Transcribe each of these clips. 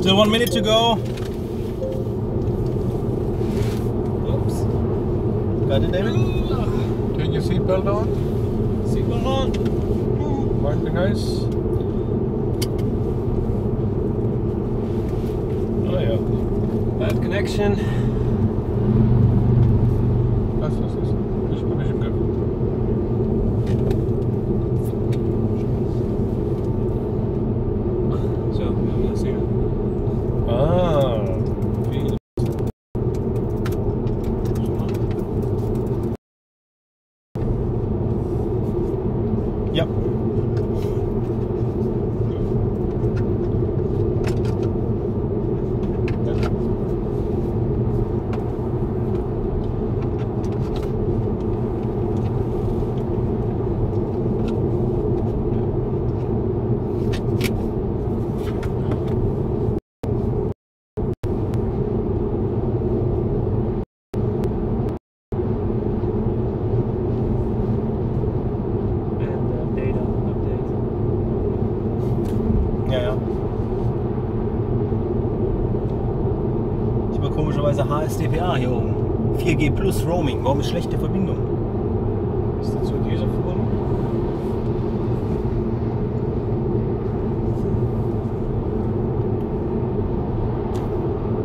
Still 1 minute to go. Oops. Got it, David? Turn your seatbelt on. Seatbelt on. Might be nice. Oh yeah. Bad connection. Das ist es. Bisschen im Griff. So, let's see. Ah, viel. Yep. Komischerweise HSDPA hier oben. 4G plus Roaming. Warum ist schlechte Verbindung? Ist das mit dieser verbunden?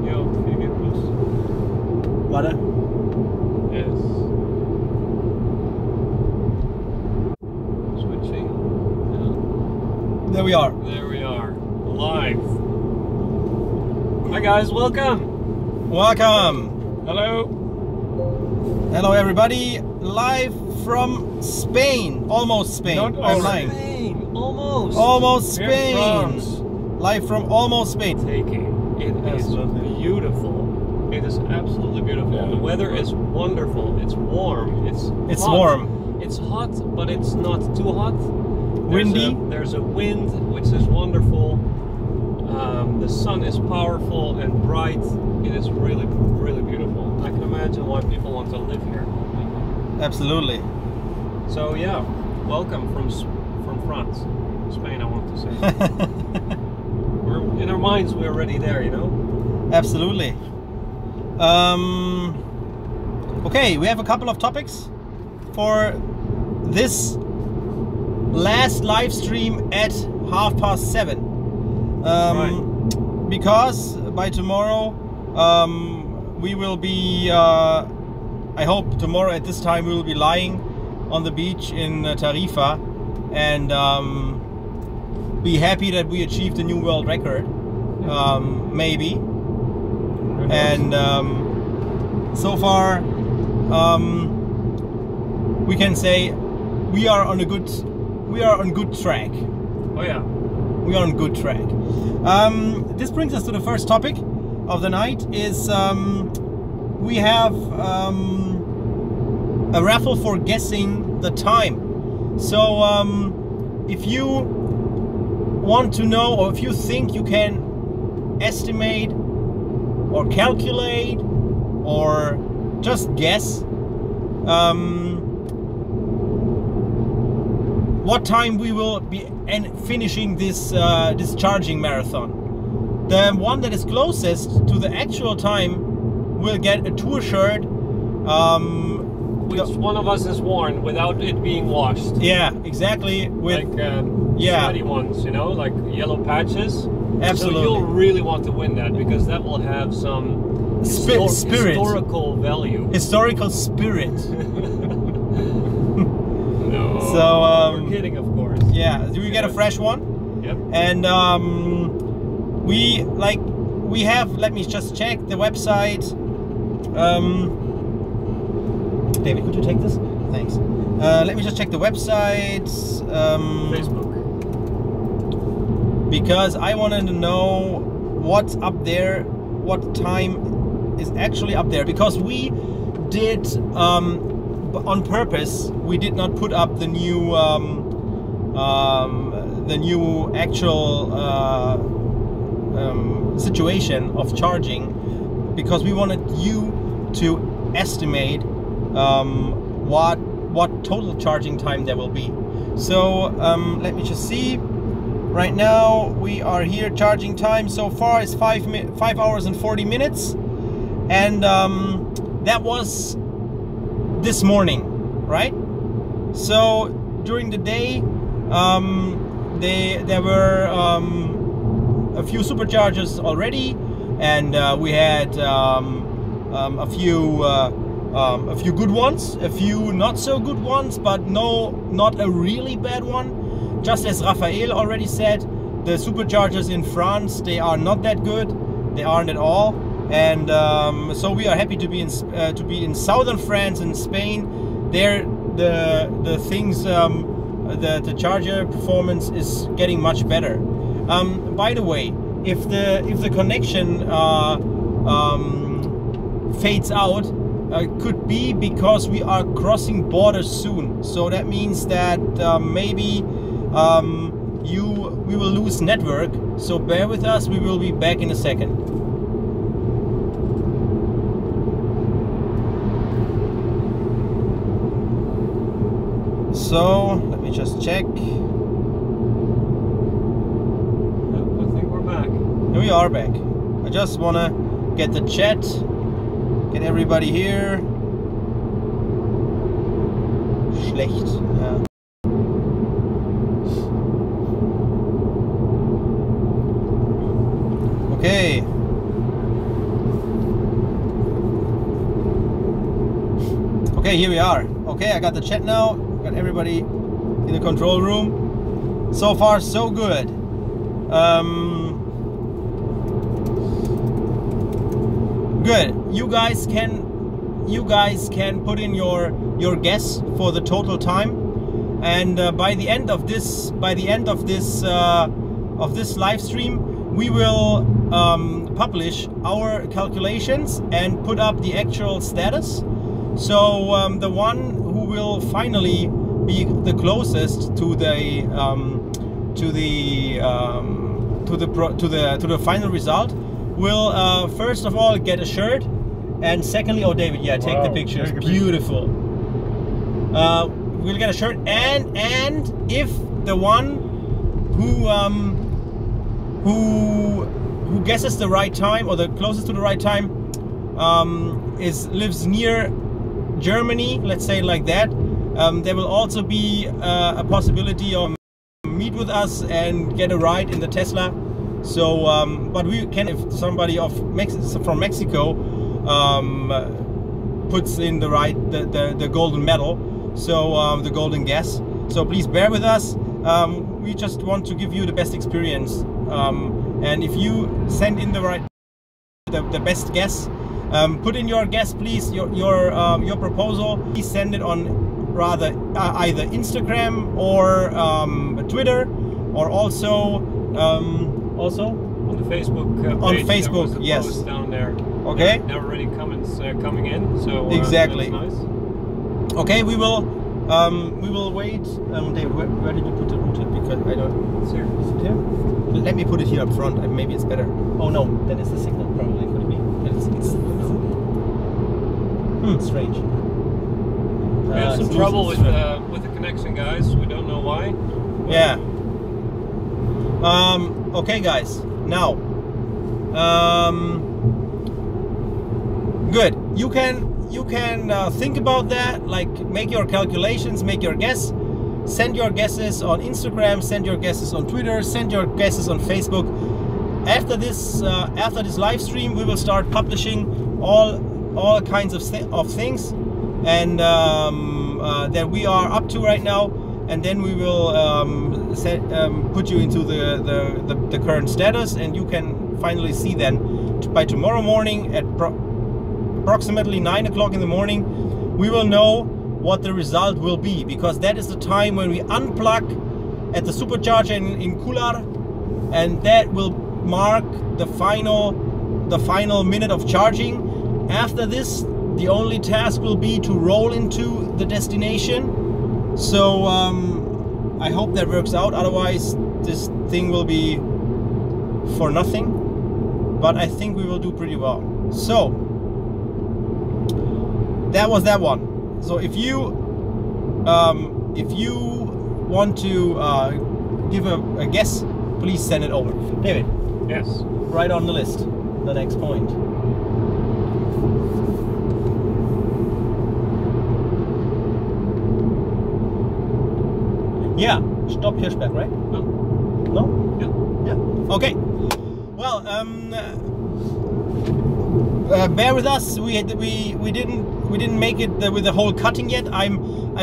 Ja, 4G plus. Warte. Yes. Switching. Yeah. There we are. There we are. Live. Hi guys, welcome. Welcome. Hello. Hello everybody. Live from Spain. Almost Spain. Not I'm lying. Spain. Almost. Almost Here Spain. France. Live from almost Spain. Taking. It is Absolutely. beautiful. It is absolutely beautiful. Yeah. The weather is wonderful. It's warm. It's hot. Warm. It's hot, but it's not too hot. Windy. There's a wind, which is wonderful. The sun is powerful and bright. It is really, really beautiful. I can imagine why people want to live here. Absolutely. So yeah, welcome from France, Spain. I want to say. We're in our minds. We're already there, you know. Absolutely. Okay, we have a couple of topics for this last live stream at 7:30. Right. Because by tomorrow we will be, I hope tomorrow at this time we will be lying on the beach in Tarifa and be happy that we achieved a new world record, maybe. And so far we can say we are on good track. Oh yeah. We are on good track. This brings us to the first topic of the night. Is we have a raffle for guessing the time. So if you want to know, or if you think you can estimate or calculate or just guess what time we will be finishing this this charging marathon. The one that is closest to the actual time will get a tour shirt, which one of us has worn without it being washed. Yeah, exactly. With like sweaty ones, you know, like yellow patches. Absolutely. So you'll really want to win that, because that will have some spirit, historical value. Historical spirit. No. So we're kidding, of course. Yeah. Do you get a fresh one? Yep. And we have. Let me just check the website. David, could you take this? Thanks. Let me just check the website. Facebook. Because I wanted to know what's up there, what time is actually up there. Because we did, on purpose, we did not put up the new actual situation of charging, because we wanted you to estimate what total charging time there will be. So let me just see. Right now we are here. Charging time so far is 5 hours and 40 minutes, and that was this morning, right? So during the day there were a few superchargers already, and we had a few good ones, a few not so good ones, but not a really bad one. Just as Raphael already said, the superchargers in France, they are not that good. They aren't at all. And so we are happy to be in southern France and Spain. There the things, the charger performance is getting much better. By the way, if the connection fades out, could be because we are crossing borders soon. So that means that maybe we will lose network. So bear with us. We will be back in a second. So let me just check. I think we're back. Here we are back. I just wanna get the chat, get everybody here. Schlecht. Yeah. Okay. Okay, here we are. Okay, I got the chat now. Got everybody in the control room. So far, so good. Good. You guys can put in your guess for the total time, and by the end of this live stream, we will publish our calculations and put up the actual status. So the one who will finally be the closest to the final result will first of all get a shirt, and secondly, oh David, yeah, take the pictures, beautiful. We'll get a shirt, and if the one who guesses the right time, or the closest to the right time, lives near Germany, let's say it like that, there will also be a possibility of meet with us and get a ride in the Tesla. So but we can, if somebody from Mexico puts in the golden medal, so the golden guess. So please bear with us. We just want to give you the best experience, and if you send in the best guess, put in your guess, please, your proposal. Please send it on rather either Instagram or Twitter, or also on the Facebook page. On Facebook, there was a yes. post down there. Okay. There are already comments coming in, so exactly. that's nice. Okay, we will wait. Dave, where did you put the router? Because I don't. It's here. Is it here? Let me put it here up front. Maybe it's better. Oh no, then it's the signal. Probably could it be? It's strange. We have some trouble with the connection, guys. We don't know why. Yeah. Okay, guys. Now, good. You can think about that. Like, make your calculations, make your guess. Send your guesses on Instagram. Send your guesses on Twitter. Send your guesses on Facebook. After this live stream, we will start publishing all kinds of things, and that we are up to right now, and then we will put you into the current status, and you can finally see then by tomorrow morning at approximately 9 o'clock in the morning. We will know what the result will be, because that is the time when we unplug at the supercharger in Kular, and that will mark the final minute of charging. After this, the only task will be to roll into the destination. So I hope that works out. Otherwise, this thing will be for nothing. But I think we will do pretty well. So that was that one. So if you want to give a guess please send it over. David, Yes. right on the list, the next point. Yeah, stop Hirschberg, right? No. No? Yeah. Yeah. Okay. Well, bear with us. We didn't make it with the whole cutting yet. I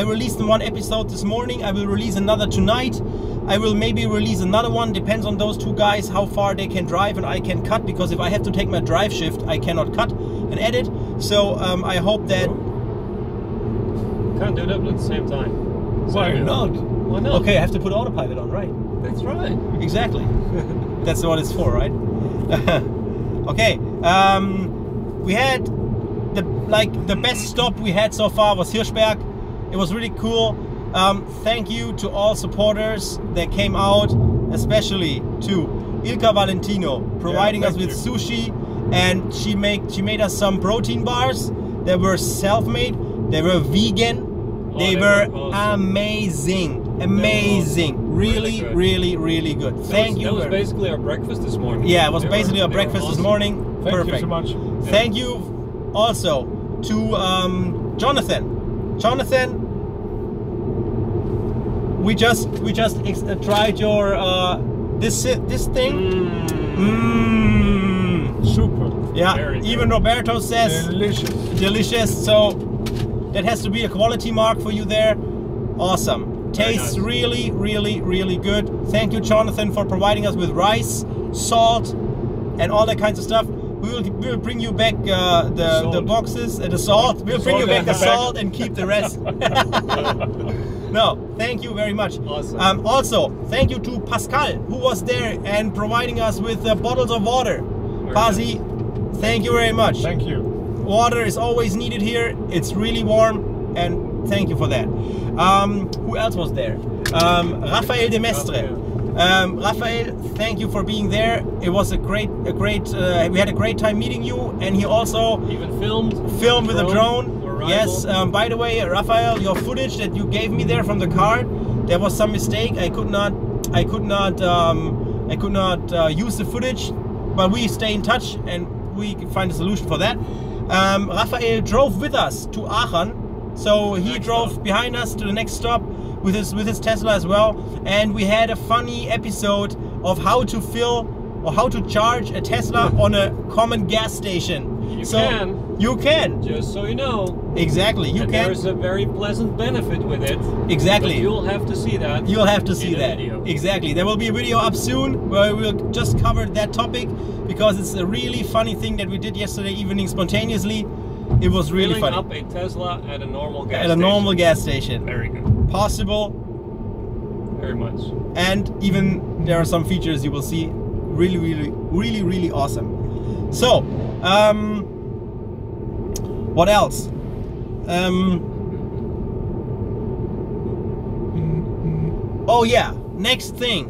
released one episode this morning. I will release another tonight. I will maybe release another one. Depends on those two guys how far they can drive and I can cut. Because if I have to take my drive shift, I cannot cut and edit. So I hope that. Can't do that at the same time. Why not? Why not? Okay, I have to put autopilot on, right? That's right. Exactly. That's what it's for, right? Okay. We had the best stop we had so far was Hirschberg. It was really cool. Thank you to all supporters that came out, especially to Ilka Valentino, providing us with sushi, and she made us some protein bars. They were self-made. They were vegan. They were awesome. amazing. Really, good. really good. Thank you. That was basically our breakfast this morning. Yeah, it was basically our breakfast this morning. Thank Perfect. you so much. Thank you also to Jonathan. Jonathan, we just tried your this thing. Super. Yeah, Very even good. Roberto says delicious. So that has to be a quality mark for you there. Awesome. Tastes nice. really good. Thank you, Jonathan, for providing us with rice, salt, and all that kinds of stuff. We'll bring you back the boxes and the salt. We'll bring you back the salt and keep the rest. No, thank you very much. Awesome. Also, thank you to Pascal, who was there and providing us with bottles of water. Pasi, thank you very much. Thank you. Water is always needed here. It's really warm, and thank you for that. Who else was there? Rafael de Mestre. Rafael, thank you for being there. It was we had a great time meeting you, and he also even filmed with a drone. Yes, by the way, Rafael, your footage that you gave me there from the car, there was some mistake. I could not use the footage, but we stay in touch and we can find a solution for that. Rafael drove with us to Aachen, so he drove behind us to the next stop with his Tesla as well, and we had a funny episode of how to fill or how to charge a Tesla on a common gas station. You can. Just so you know. Exactly, you can. There's a very pleasant benefit with it. Exactly. But you'll have to see that. You'll have to see that. Video. Exactly. There will be a video up soon where we'll just cover that topic because it's a really funny thing that we did yesterday evening spontaneously. It was really funny. Filling up a Tesla at a normal gas station. At a normal gas station. Very good. Possible. Very much. And even there are some features you will see really awesome. So, what else? Oh yeah, next thing.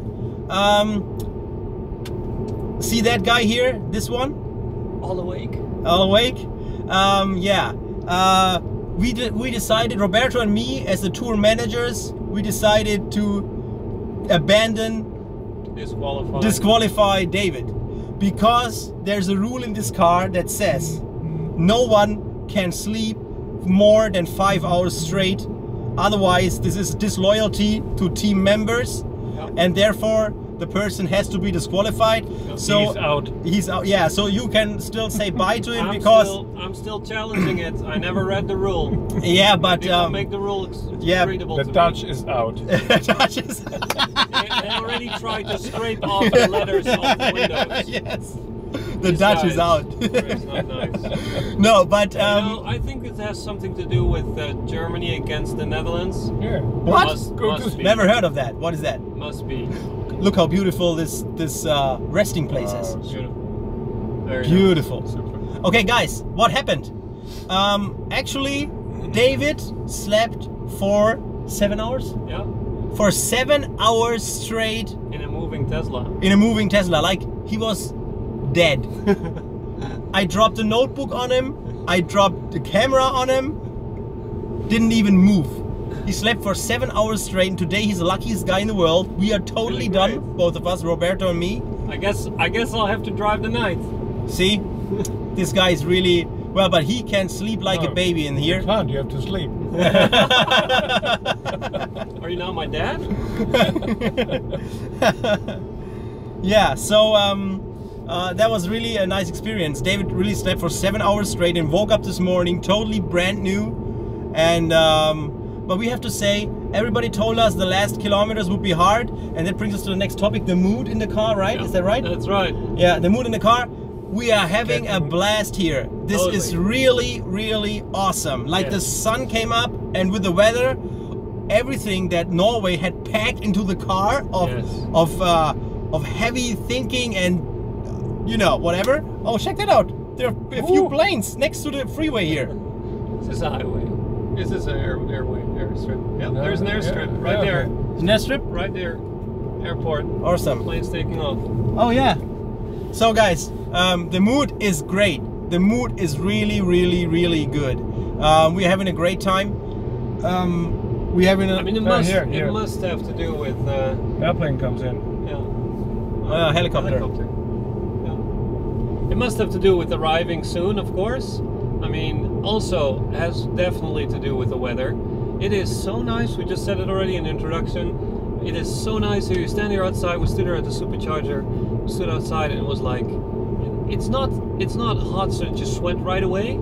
See that guy here? This one? All awake? All awake? Yeah. We decided, Roberto and me, as the tour managers, we decided to disqualify David, because there's a rule in this car that says no one can sleep more than 5 hours straight. Otherwise, this is disloyalty to team members, and therefore the person has to be disqualified. So he's out. He's out. Yeah. So you can still say bye to him because I'm still challenging it. I never read the rule. Yeah, but make the rule readable. The Dutch is out. The Dutch is. They already tried to scrape off the letters off the windows. Yes. The Dutch is out. It's not nice. No, but I think it has something to do with Germany against the Netherlands. Yeah. What? Must be. Never heard of that. What is that? Must be. Look how beautiful this resting place is. Beautiful. Very beautiful. Nice. Super. Okay, guys, what happened? Actually, David slept for 7 hours. Yeah. For 7 hours straight. In a moving Tesla. In a moving Tesla, like he was dead. I dropped the notebook on him. I dropped the camera on him. Didn't even move. He slept for 7 hours straight, and today he's the luckiest guy in the world. We are totally Really done, great. both of us, Roberto and me. I guess I'll have to drive the night. See, this guy is really well, but he can sleep like a baby in here. You can't, you have to sleep. Are you now my dad? Yeah, so that was really a nice experience. David really slept for 7 hours straight and woke up this morning totally brand new. And but we have to say, everybody told us the last kilometers would be hard, and that brings us to the next topic, the mood in the car, right? Yeah, is that right? That's right. Yeah, the mood in the car. We are having a blast here. This Totally. is really, really awesome. Like the Yes. sun came up, and with the weather, everything that Norway had packed into the car of Yes. of heavy thinking and you know whatever. Oh, check that out! There are a few planes next to the freeway here. This is a highway. This is an airstrip. Yeah, No, there's an airstrip yeah, right yeah, there. okay. Isn't that strip? Right there. Airport. Awesome. Plane's taking off. Oh yeah. So guys, the mood is great. The mood is really, really, really good. We're having a great time. We're having a I mean, it here. must have to do with Airplane comes in. helicopter. Yeah. It must have to do with arriving soon, of course. I mean, also has definitely to do with the weather. It is so nice. We just said it already in the introduction. It is so nice here. You stand here outside. We stood here at the supercharger. We stood outside, and it was like, it's not hot, so you sweat right away.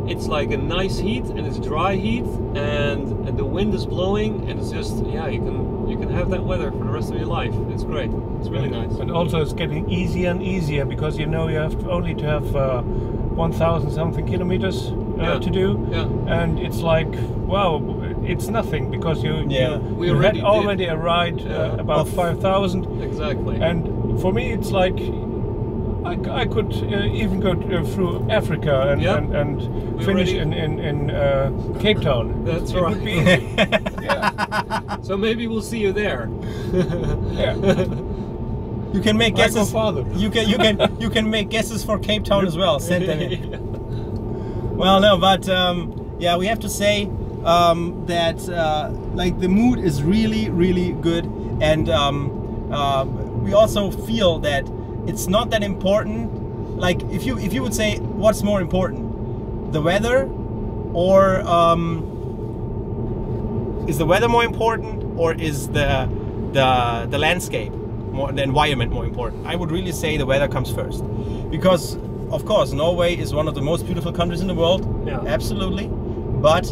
It's like a nice heat, and it's dry heat, and the wind is blowing, and it's just, yeah, you can have that weather for the rest of your life. It's great. It's really nice. And also it's getting easier and easier, because you know you have only to have 1,000 something kilometers to do. Yeah. And it's like, wow, it's nothing, because you already had already a ride about Of 5,000. Exactly. And for me it's like, I could even go through Africa and, Yeah. and We finish already- in Cape Town. That's It would right. be easy. Yeah. So maybe we'll see you there. Yeah. You can make I go guesses. farther. You can make guesses for Cape Town as well. Send them in. Well, no, but yeah, we have to say that like the mood is really, really good, and we also feel that it's not that important. Like if you would say, what's more important, the weather, or is the weather more important, or is the landscape, the environment more important? I would really say the weather comes first, because of course Norway is one of the most beautiful countries in the world. Yeah. Absolutely, but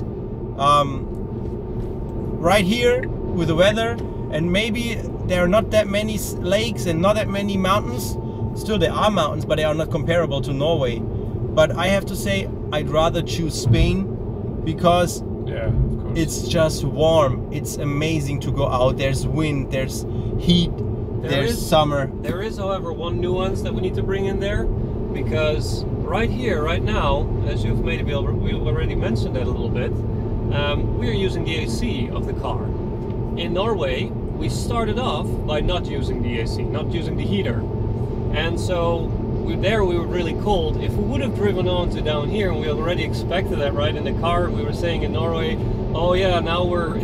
right here with the weather, and maybe there are not that many lakes and not that many mountains. Still there are mountains, but they are not comparable to Norway. But I have to say, I'd rather choose Spain, because Yeah, of course. it's just warm. It's amazing to go out. There's wind, there's heat, there's summer. There is, however, one nuance that we need to bring in there, because right here, right now, as you've maybe already mentioned that a little bit, we are using the AC of the car. In Norway, we started off by not using the AC, not using the heater. And so we were really cold. If we would have driven on to down here, and we already expected that, right? In the car, we were saying in Norway, oh yeah, now we're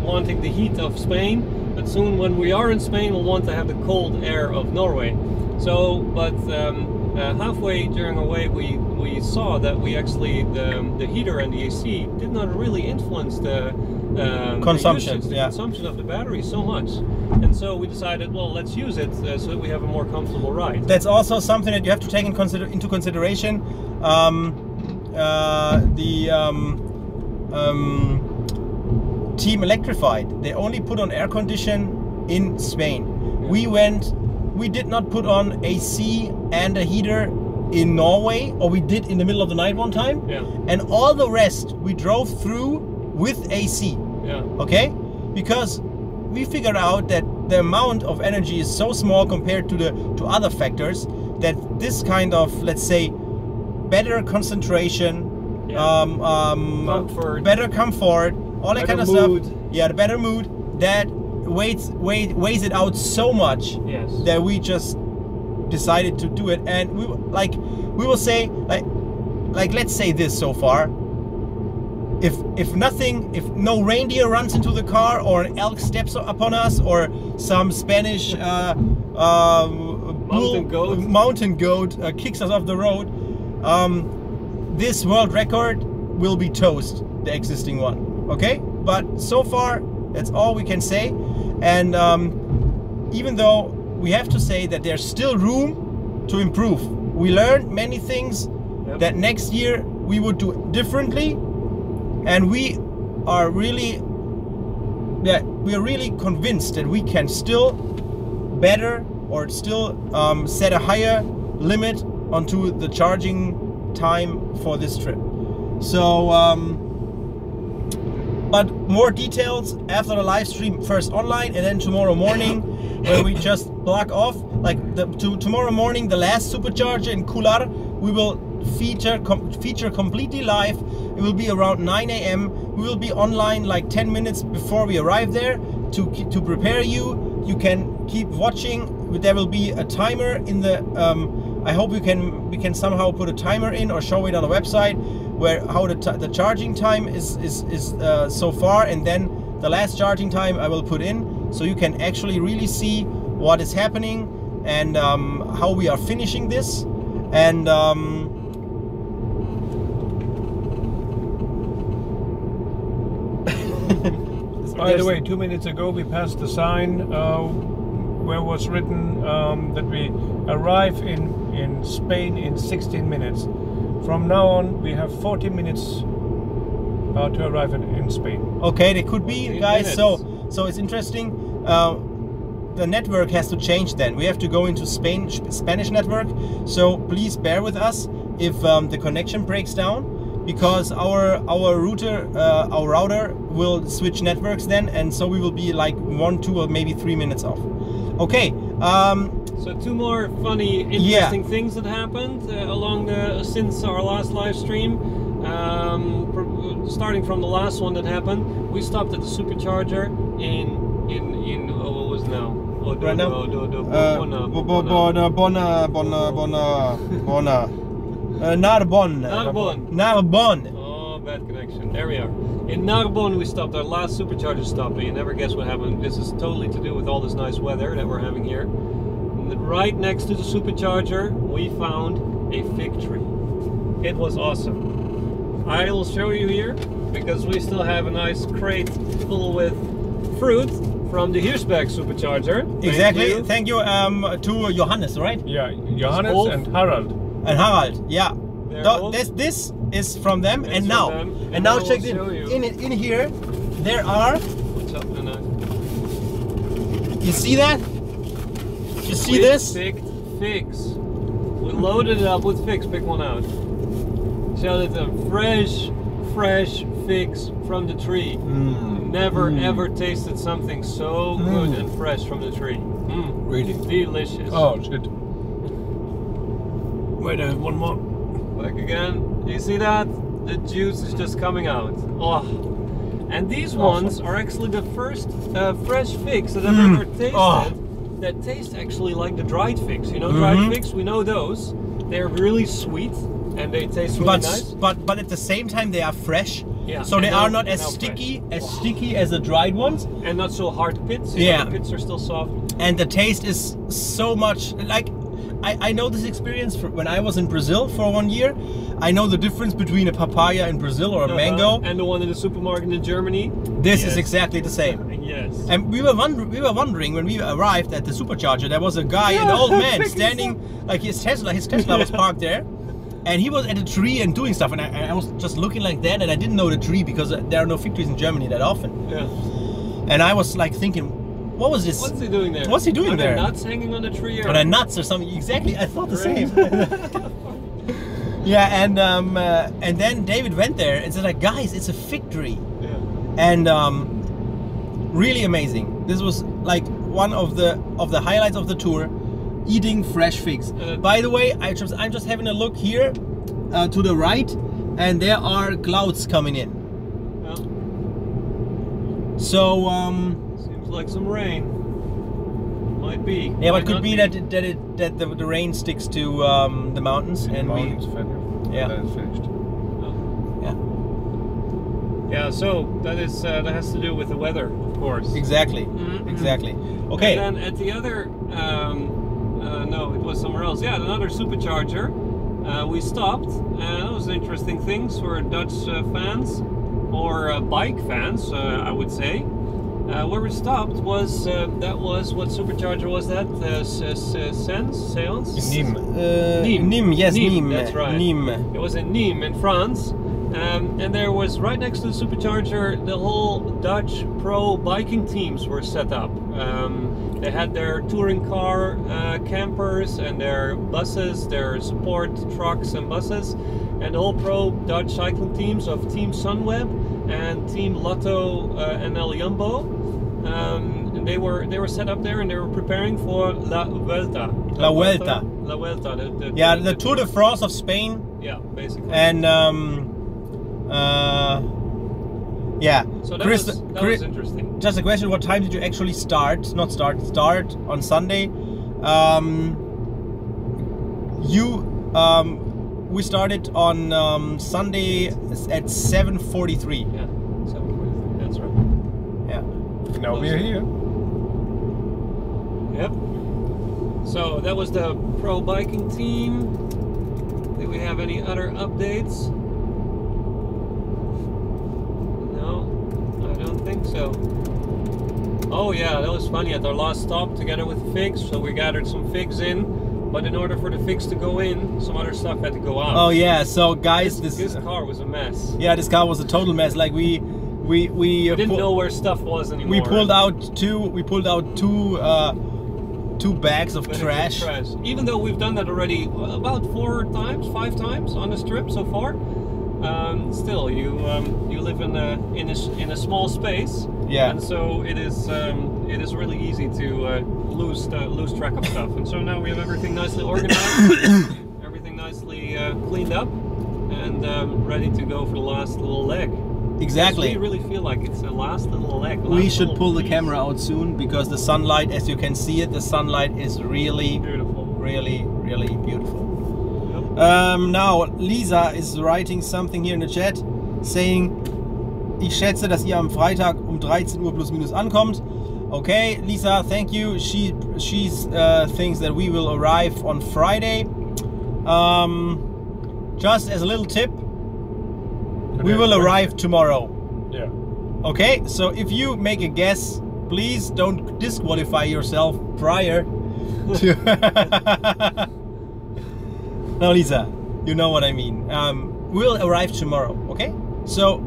wanting the heat of Spain, but soon when we are in Spain, we'll want to have the cold air of Norway. So, but halfway during our way, we saw that we actually, the heater and the AC did not really influence the Consumption, the yeah. consumption of the battery so much. And so we decided, well, let's use it so that we have a more comfortable ride. That's also something that you have to take into consideration. Team Electrified, they only put on air condition in Spain. We did not put on AC and a heater in Norway, or we did in the middle of the night one time. Yeah. And all the rest we drove through with AC. Yeah. Okay? Because we figured out that the amount of energy is so small compared to other factors, that this kind of, let's say, better concentration, Yeah. Comfort. better comfort, all that Better kind of mood. stuff. Yeah, the better mood, that weighs it out so much Yes. that we just decided to do it. And we will say, like let's say this so far. if no reindeer runs into the car, or an elk steps upon us, or some Spanish mountain goat kicks us off the road, this world record will be toast, the existing one. Okay, but so far that's all we can say. And even though we have to say that there's still room to improve, we learned many things that next year we would do differently, and we are really convinced that we can still better, or still set a higher limit onto the charging time for this trip. So but more details after the live stream, first online and then tomorrow morning, when we just block off. Like tomorrow morning, the last supercharger in Kular, we will feature completely live. It will be around 9 AM. We will be online like 10 minutes before we arrive there to prepare you. You can keep watching. There will be a timer in the. I hope we can somehow put a timer in, or show it on the website, where how the charging time is so far, and then the last charging time I will put in, so you can actually really see what is happening, and how we are finishing this. And by the way, 2 minutes ago we passed the sign where was written that we arrive in Spain in 16 minutes. From now on, we have 40 minutes to arrive in Spain. Okay, they could be, guys. So it's interesting. The network has to change. Then we have to go into Spanish network. So please bear with us if the connection breaks down, because our router will switch networks then, and so we will be like 1, 2, or maybe 3 minutes off. Okay. So 2 more funny, interesting things that happened since our last live stream. Starting from the last one that happened, we stopped at the supercharger in what was now? Right now? Narbonne. Oh, bad connection. There we are. In Narbonne, we stopped our last supercharger stop, and you never guess what happened. This is totally to do with all this nice weather that we're having here. Right next to the supercharger, we found a fig tree. It was awesome. I will show you here, because we still have a nice crate full with fruit from the Hirschberg supercharger. Exactly. Thank you to Johannes, right? Yeah, Johannes and Harald. And Harald, yeah. This is from them, and now check it in here. There are. What's up, Nana? You see that? You see this? Picked figs. We loaded it up with figs. Pick one out. So that the fresh figs from the tree. Never ever tasted something so good and fresh from the tree. Really? Delicious. Oh shit. Wait, I have one more. Back again. Do you see that? The juice is just coming out. Oh. And these ones are actually the first fresh figs that I've ever tasted. That taste actually like the dried figs. You know, dried figs, we know those. They're really sweet and they taste really nice. But at the same time they are fresh. Yeah. So they are not as sticky as the dried ones. And not so hard to pit. The pits are still soft. And the taste is so much like I know this experience when I was in Brazil for 1 year. I know the difference between a papaya in Brazil or a mango and the one in the supermarket in Germany. This is exactly the same. Yes. And we were wondering when we arrived at the supercharger. There was a guy, an old man, standing like his Tesla was parked there, and he was at a tree and doing stuff. And I was just looking like that, and I didn't know the tree because there are no fig trees in Germany that often. Yeah. And I was like thinking, what was this? What's he doing there? What's he doing there? Are there nuts hanging on the tree? Are there nuts or something? Exactly. I thought the same. Yeah, and then David went there and said, like, guys, it's a fig tree. Yeah. And really amazing. This was like one of the highlights of the tour, eating fresh figs. By the way, I'm just having a look here to the right, and there are clouds coming in. Yeah. So seems like some rain. Might be. Yeah, but it could be that the rain sticks to the mountains, and mountains we. Yeah. Then it's finished. Oh. Yeah. Yeah, so that has to do with the weather, of course. Exactly. Exactly. Okay. And then at the other, no, it was somewhere else. Yeah, another supercharger. We stopped, and that was an interesting thing for Dutch fans or bike fans, I would say. Where we stopped was that was what supercharger was that? Seance? Nîmes. Nîmes. Nîmes, yes, Nîmes. That's right. Nîmes. It was in Nîmes in France. And there was right next to the supercharger, the whole Dutch pro biking teams were set up. They had their touring car campers and their buses, their support trucks and buses, and the whole pro Dutch cycling teams of Team Sunweb and Team Lotto NL Jumbo. And they were set up there, and they were preparing for La Vuelta. La Vuelta. La Vuelta. The Tour de France of Spain. Yeah, basically. And yeah. So that was interesting. Just a question: what time did you actually start? Not start. Start on Sunday. We started on Sunday at 7:43. Yeah, 7:43. That's right. Yeah. Now we're here. Yep. So that was the pro biking team. Do we have any other updates? So, oh yeah, that was funny at our last stop together with figs. So we gathered some figs in, but in order for the figs to go in, some other stuff had to go out. Oh yeah, so guys, this car was a mess. Yeah, this car was a total mess. Like we didn't know where stuff was anymore. We pulled out two bags of trash. Even though we've done that already about 5 times on this trip so far. Still, you live in a small space, yeah, and so it is really easy to lose track of stuff. And so now we have everything nicely organized, everything nicely cleaned up, and ready to go for the last little leg. Exactly. We really feel like it's the last little leg. We should pull the camera out soon, because the sunlight, as you can see it, the sunlight is really beautiful, really beautiful. Now, Lisa is writing something here in the chat, saying, ich schätze, dass ihr am Freitag 13 Uhr plus minus ankommt. Okay, Lisa, thank you. She thinks that we will arrive on Friday. Just as a little tip, we will arrive tomorrow. Yeah. Okay, so if you make a guess, please don't disqualify yourself prior to... No, Lisa, you know what I mean. We'll arrive tomorrow, okay? So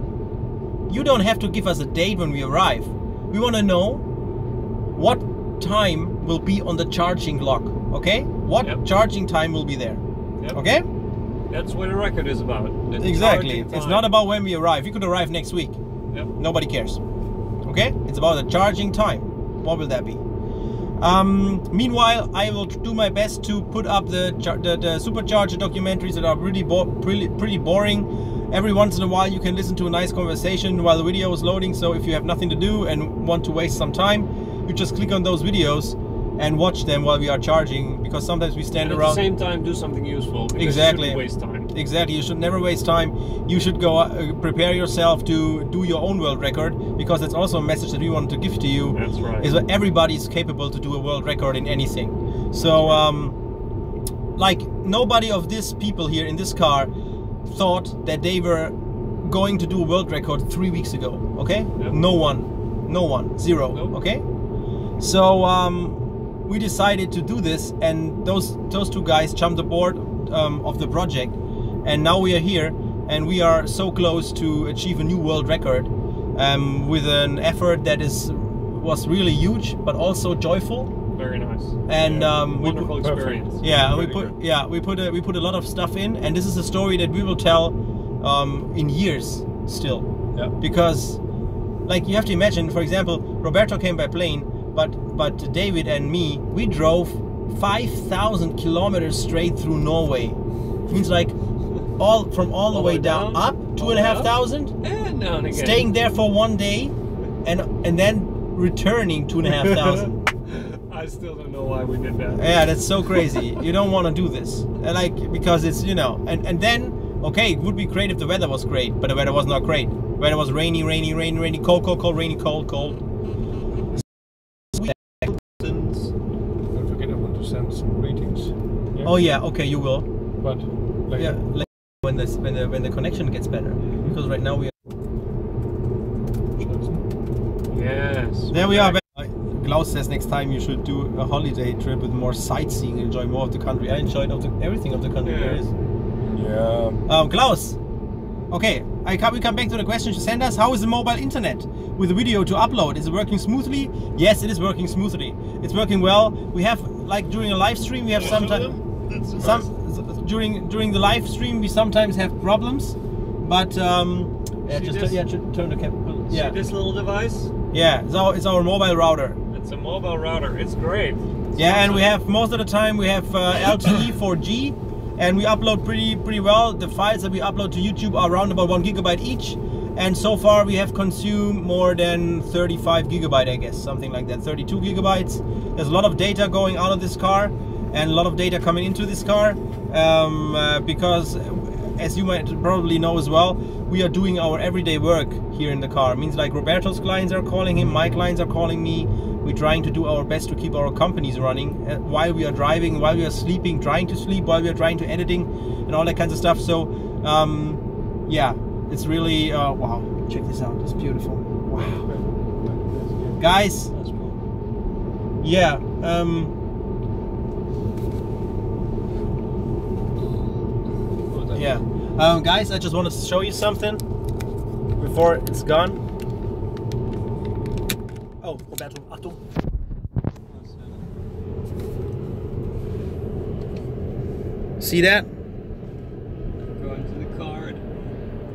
you don't have to give us a date when we arrive. We want to know what time will be on the charging clock, okay? What charging time will be there, okay? That's what a record is about. Exactly. It's not about when we arrive. We could arrive next week. Yep. Nobody cares, okay? It's about the charging time. What will that be? Meanwhile, I will do my best to put up the supercharger documentaries that are pretty boring. Every once in a while you can listen to a nice conversation while the video is loading, so if you have nothing to do and want to waste some time, you just click on those videos and watch them while we are charging, because sometimes we stand around. At the same time, do something useful. Exactly. You shouldn't waste time. Exactly. You should never waste time. You should go prepare yourself to do your own world record, because that's also a message that we want to give to you. That's right. Is that everybody's capable to do a world record in anything. So, like, nobody of these people here in this car thought that they were going to do a world record 3 weeks ago. Okay? Yep. No one, zero. Nope. Okay? So, we decided to do this, and those two guys jumped aboard of the project, and now we are here, and we are so close to achieve a new world record with an effort that was really huge, but also joyful. Very nice. And wonderful experience. Yeah, we put a lot of stuff in, and this is a story that we will tell in years still. Yeah. Because, like, you have to imagine, for example, Roberto came by plane. But David and me, we drove 5,000 kilometers straight through Norway. It means like all the way down, up 2,500, and down again. staying there for 1 day, and then returning 2,500. I still don't know why we did that. Yeah, that's so crazy. You don't want to do this, like, because it's, you know, and then okay, it would be great if the weather was great, but the weather was not great. where it was rainy, cold, rainy, cold. Don't forget, I want to send some greetings. Yeah? Oh yeah, okay, you will. But later. Yeah, when the connection gets better, because right now we are. Yes. There we are. Klaus says next time you should do a holiday trip with more sightseeing, enjoy more of the country. I enjoyed everything of the country there is. Yeah. Klaus. Okay, we come back to the question you sent us. How is the mobile internet with the video to upload? Is it working smoothly? Yes, it is working smoothly. It's working well. We have, like during a live stream, we have during the live stream we sometimes have problems, but yeah, turn the cap. Yeah. See this little device? Yeah, it's our mobile router. It's a mobile router. It's great. Yeah, and we have most of the time we have LTE 4G, and we upload pretty well. The files that we upload to YouTube are around about 1 GB each, and so far we have consumed more than 35 GB, I guess, something like that, 32 GB. There's a lot of data going out of this car, and a lot of data coming into this car, because, as you might probably know as well, we are doing our everyday work here in the car. It means like Roberto's clients are calling him, my clients are calling me. We're trying to do our best to keep our companies running while we are driving, while we are sleeping, trying to sleep, while we are trying to editing and all that kinds of stuff. So yeah, it's really wow, check this out, it's beautiful. Wow, guys. Yeah, yeah. Guys, I just wanted to show you something before it's gone. Oh, Roberto, Achtung. See that? Go into the car and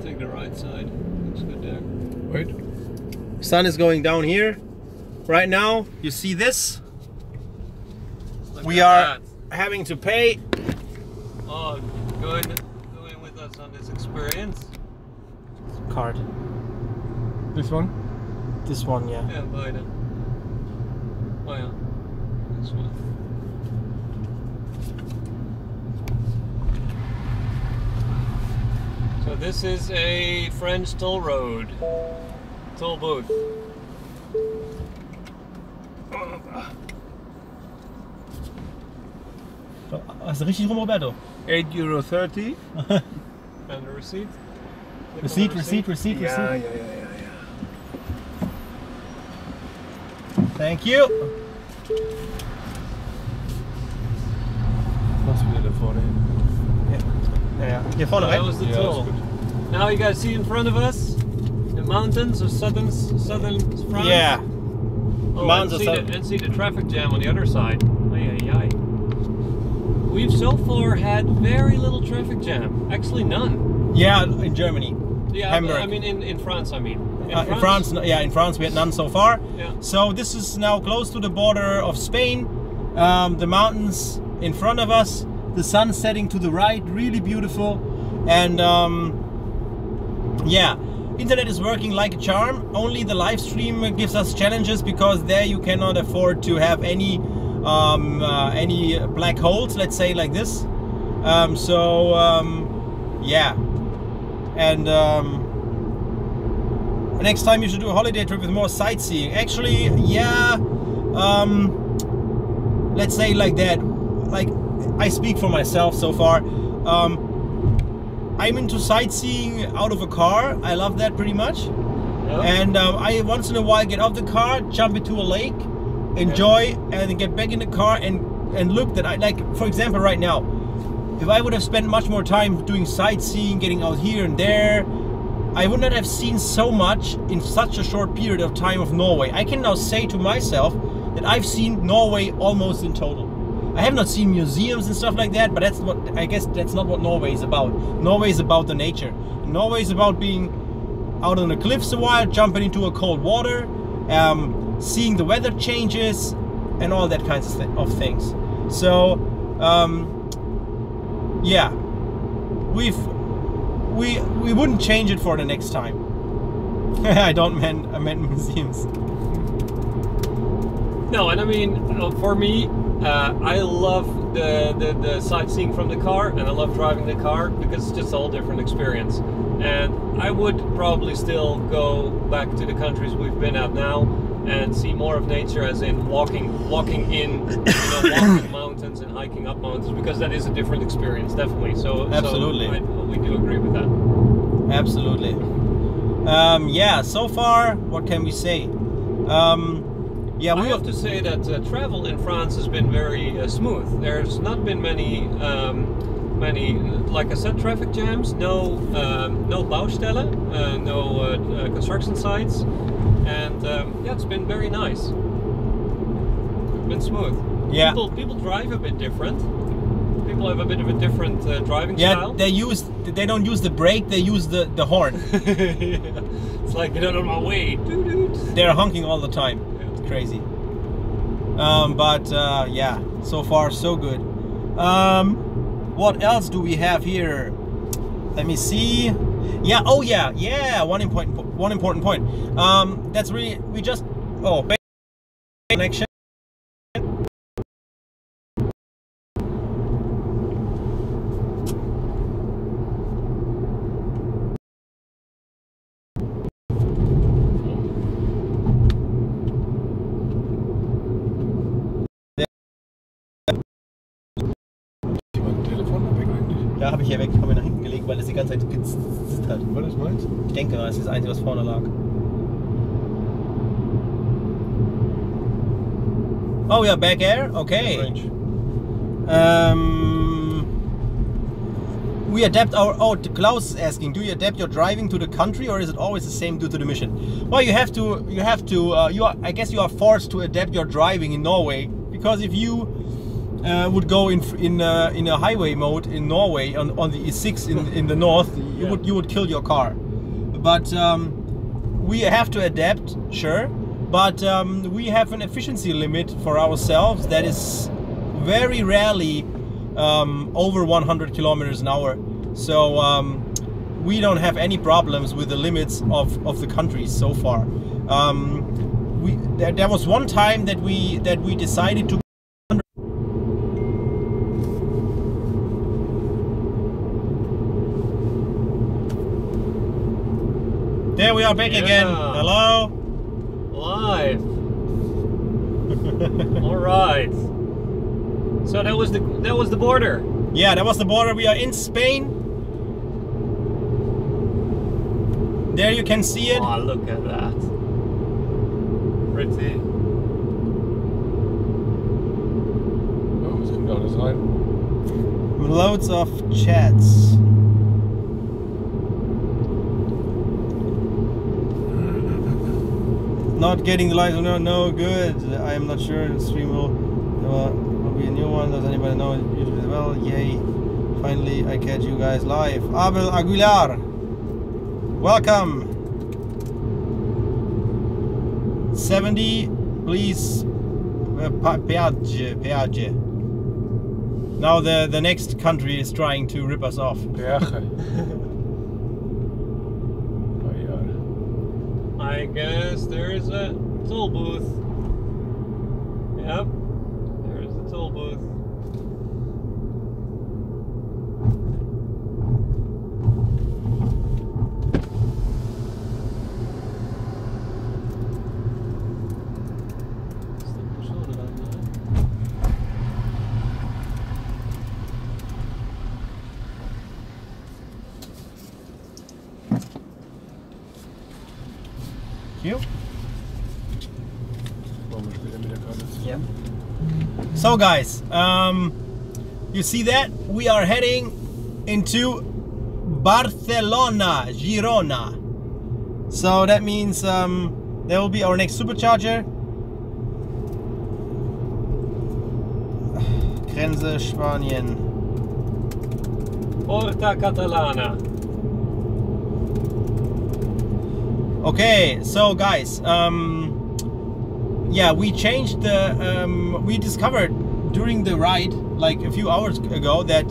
take the right side. Looks good there. Wait. Sun is going down here. Right now, you see this? We are having to pay. Oh, going with us on this experience. Card. This one? This one, yeah. Yeah, Biden. Oh yeah, this one. So this is a French toll road, toll booth. Hast du richtig rum, Roberto? €8.30. And the receipt? Receipt. Yeah. Thank you. Must be the phone. Yeah. Hier vorne, So that was the toll. Now you guys see in front of us the mountains of southern France. Yeah. Oh, Mountains and see the traffic jam on the other side. Ay. We've so far had very little traffic jam. Actually, none. Yeah, in Germany. Yeah, Hamburg. I mean in France. I mean in France, yeah, in France we had none so far. Yeah. So this is now close to the border of Spain. The mountains in front of us, the sun setting to the right, really beautiful, and yeah, internet is working like a charm. Only the live stream gives us challenges because there you cannot afford to have any black holes, let's say like this. Yeah, and next time you should do a holiday trip with more sightseeing. Actually, yeah, let's say like that. Like, I speak for myself so far. I'm into sightseeing out of a car. I love that pretty much. Yeah. And I once in a while get off the car, jump into a lake, enjoy, and then get back in the car and look that I like. For example, right now, if I would have spent much more time doing sightseeing, getting out here and there, I would not have seen so much in such a short period of time of Norway. I can now say to myself that I've seen Norway almost in total. I have not seen museums and stuff like that, but that's what, I guess that's not what Norway is about. Norway is about the nature. Norway is about being out on the cliffs a while, jumping into a cold water, seeing the weather changes, and all that kinds of things. So, yeah, we wouldn't change it for the next time. I meant museums. No, and I mean, for me, I love the sightseeing from the car, and I love driving the car because it's just a whole different experience. And I would probably still go back to the countries we've been at now and see more of nature, as in walking in, walking mountains and hiking up mountains, because that is a different experience, definitely. So absolutely, we do agree with that. Absolutely. Yeah. So far, what can we say? Yeah, I have to say that travel in France has been very smooth. There's not been many, like I said, traffic jams. No Baustelle, no construction sites, and yeah, it's been very nice. It's been smooth. Yeah. People drive a bit different. People have a bit of a different driving style. Yeah, they don't use the brake. They use the horn. It's like, get out of my way, doo-doo. They're honking all the time. Crazy. But yeah, so far so good. What else do we have here? Let me see. Yeah, oh yeah, one important point. That's really, we just, connection. Ja, habe ich ja weg, habe ich nach hinten gelegt, weil es die ganze Zeit gezzt hat. Was ist meins? Ich denke, das ist das Einzige, was vorne lag. Oh yeah, back air, okay. We adapt our. Oh, Klaus is asking, do you adapt your driving to the country, or is it always the same due to the mission? Well, you have to. I guess you are forced to adapt your driving in Norway, because if you would go in a highway mode in Norway on the E6 in the north, you would kill your car. But we have to adapt, sure. But we have an efficiency limit for ourselves that is very rarely over 100 kilometers an hour. So we don't have any problems with the limits of the countries so far. There was one time that we decided to. There we are back again. Hello. Live. All right. So that was the border. Yeah, that was the border. We are in Spain. There you can see it. Oh, look at that. Pretty. Oh, was kommt alles rein? Loads of chats. Not getting the lights, no good. I am not sure the stream will be a new one. Does anybody know YouTube as well? Yay. Finally, I catch you guys live. Abel Aguilar. Welcome. 70, please. Peage. Now the next country is trying to rip us off. I guess there is a toll booth. Yep, there is the toll booth. Yeah. So guys, you see that? We are heading into Barcelona, Girona. So that means there will be our next supercharger. Grenze Spanien. Porta Catalana. Okay, so guys, yeah, we changed the, we discovered during the ride, like a few hours ago, that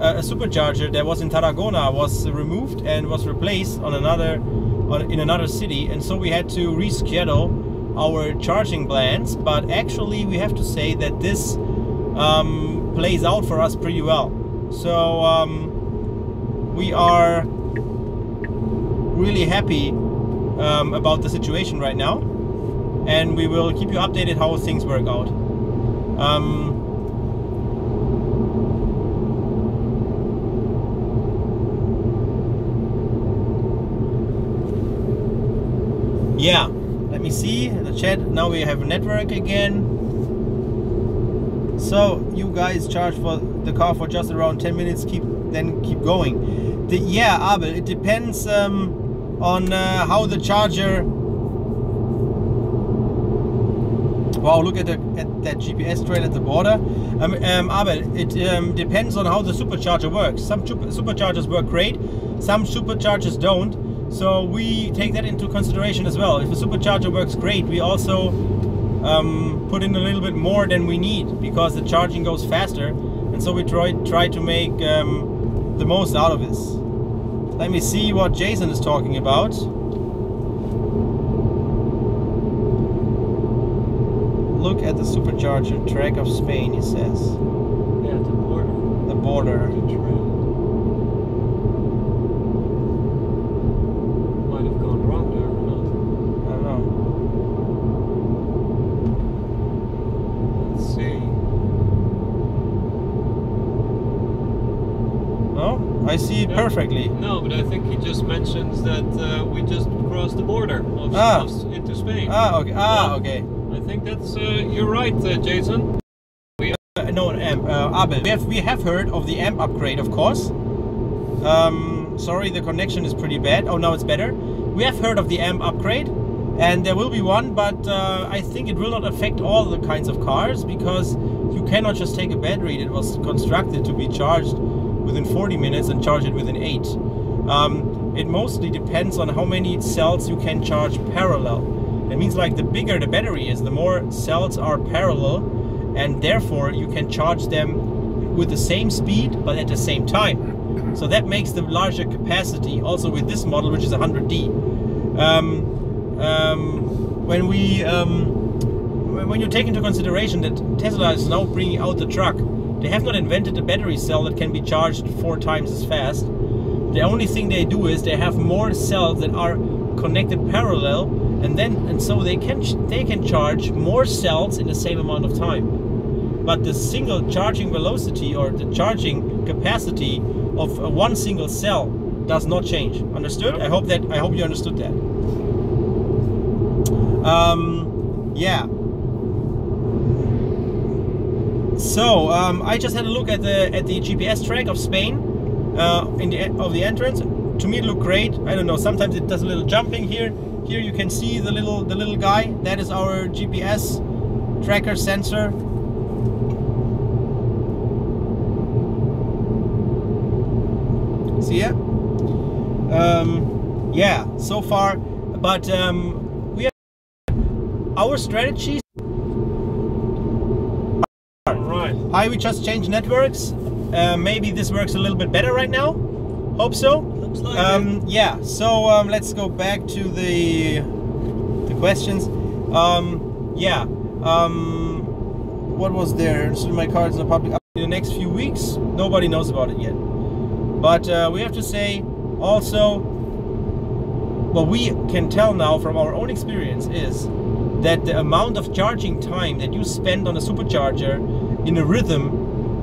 a supercharger that was in Tarragona was removed and was replaced on in another city, and so we had to reschedule our charging plans. But actually, we have to say that this plays out for us pretty well. So we are really happy about the situation right now, and we will keep you updated how things work out. Yeah, let me see the chat. Now we have a network again. So you guys charge for the car for just around 10 minutes, keep going. Yeah, Abel, it depends on how the charger. Wow, look at that GPS trail at the border. Abel, it depends on how the supercharger works. Some superchargers work great, some superchargers don't. So we take that into consideration as well. If a supercharger works great, we also put in a little bit more than we need, because the charging goes faster, and so we try to make the most out of this. Let me see what Jason is talking about. Look at the supercharger track of Spain, he says. Yeah, the border. The border. The trail. Might have gone wrong there or not. I don't know. Let's see. No, I see it perfectly. No, but I think he just mentions that we just crossed the border into Spain. Okay. Okay. I think that's you're right, Jason. No, Abel. We have heard of the amp upgrade, of course. Sorry, the connection is pretty bad. Oh, now it's better. We have heard of the amp upgrade, and there will be one, but I think it will not affect all the kinds of cars, because you cannot just take a battery that was constructed to be charged within 40 minutes and charge it within 8. It mostly depends on how many cells you can charge parallel. That means, like, the bigger the battery is, the more cells are parallel, and therefore you can charge them with the same speed but at the same time. So that makes the larger capacity, also with this model, which is 100D. When you take into consideration that Tesla is now bringing out the truck, they have not invented a battery cell that can be charged 4 times as fast. The only thing they do is they have more cells that are connected parallel, and so they can charge more cells in the same amount of time. But the single charging velocity, or the charging capacity of one single cell, does not change. Understood? Yep. I hope you understood that. Yeah. So I just had a look at the GPS track of Spain of the entrance. To me, it looked great. I don't know. Sometimes it does a little jumping here. Here you can see the little guy. That is our GPS tracker sensor. See ya? Yeah. So far, but we have our strategies. Right. Hi, we just changed networks. Maybe this works a little bit better right now. Hope so. Looks like yeah. So let's go back to the questions. Yeah. What was there? So my car is in the public in the next few weeks. Nobody knows about it yet. But we have to say also, what we can tell now from our own experience is that the amount of charging time that you spend on a supercharger in a rhythm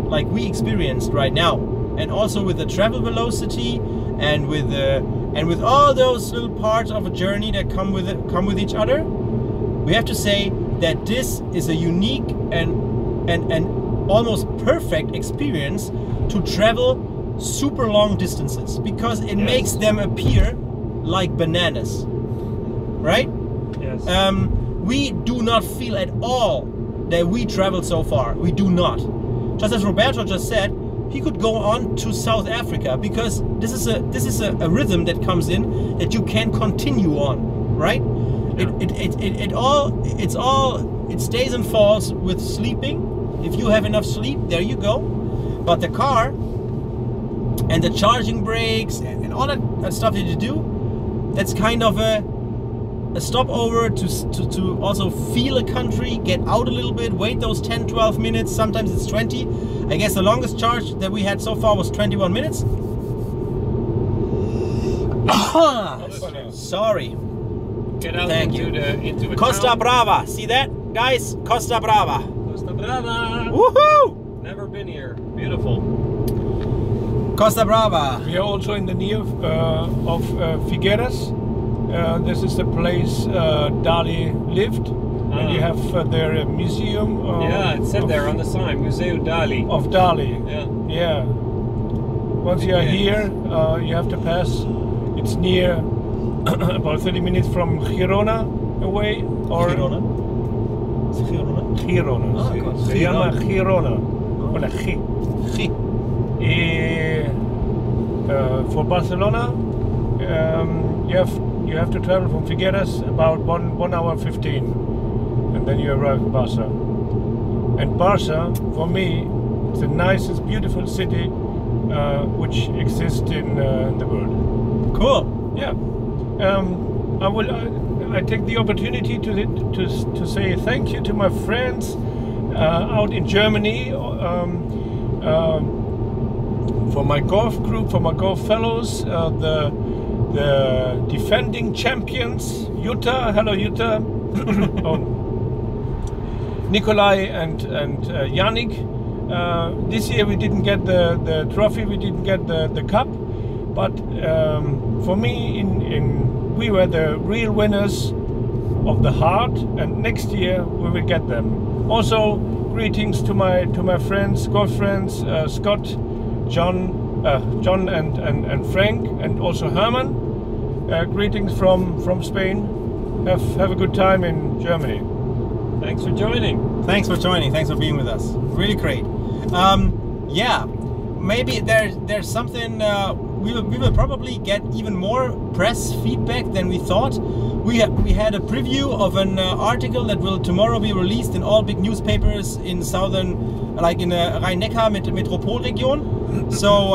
like we experienced right now, and also with the travel velocity and with all those little parts of a journey that come with each other, we have to say that this is a unique and almost perfect experience to travel super long distances, because it makes them appear like bananas, right? Yes. We do not feel at all that we traveled so far. We do not. Just as Roberto just said, he could go on to South Africa, because this is a rhythm that comes in that you can continue on, right? Yeah. It stays and falls with sleeping. If you have enough sleep, there you go. But the car and the charging brakes and all that stuff that you do, that's kind of a a stopover to also feel a country, get out a little bit, wait those 10-12 minutes, sometimes it's 20. I guess the longest charge that we had so far was 21 minutes. Sorry. Get out Thank into you. into a Costa town. Brava, see that? Guys, Costa Brava. Costa Brava. Woohoo! Never been here. Beautiful. Costa Brava. We are also in the near of Figueras. This is the place Dali lived. And you have their museum. Yeah, it said there on the sign, Museo Dali. Of Dali. Yeah. Yeah. Once you are here, you have to pass. It's near, about 30 minutes from Girona away. Or Girona? Girona? Girona. Ah, se, cool. se llama Girona. Con la G. G. For Barcelona, you have to travel from Figueras about 1 hour 15, and then you arrive in Barca. And Barca, for me, it's the nicest, beautiful city which exists in the world. Cool. Yeah. I take the opportunity to say thank you to my friends out in Germany. For my golf group, for my golf fellows, the defending champions, Jutta, hello Jutta, Nikolai and Yannick. This year we didn't get the trophy, we didn't get the cup, but for me, we were the real winners of the heart, and next year we will get them. Also, greetings to my friends, golf friends, Scott, John and Frank, and also Herman. Greetings from Spain. Have a good time in Germany. Thanks for joining. Thanks for joining. Thanks for being with us. Really great. Yeah, maybe there's something. We will probably get even more press feedback than we thought. We had a preview of an article that will tomorrow be released in all big newspapers in southern, like in the Rhein-Neckar Metropolregion. So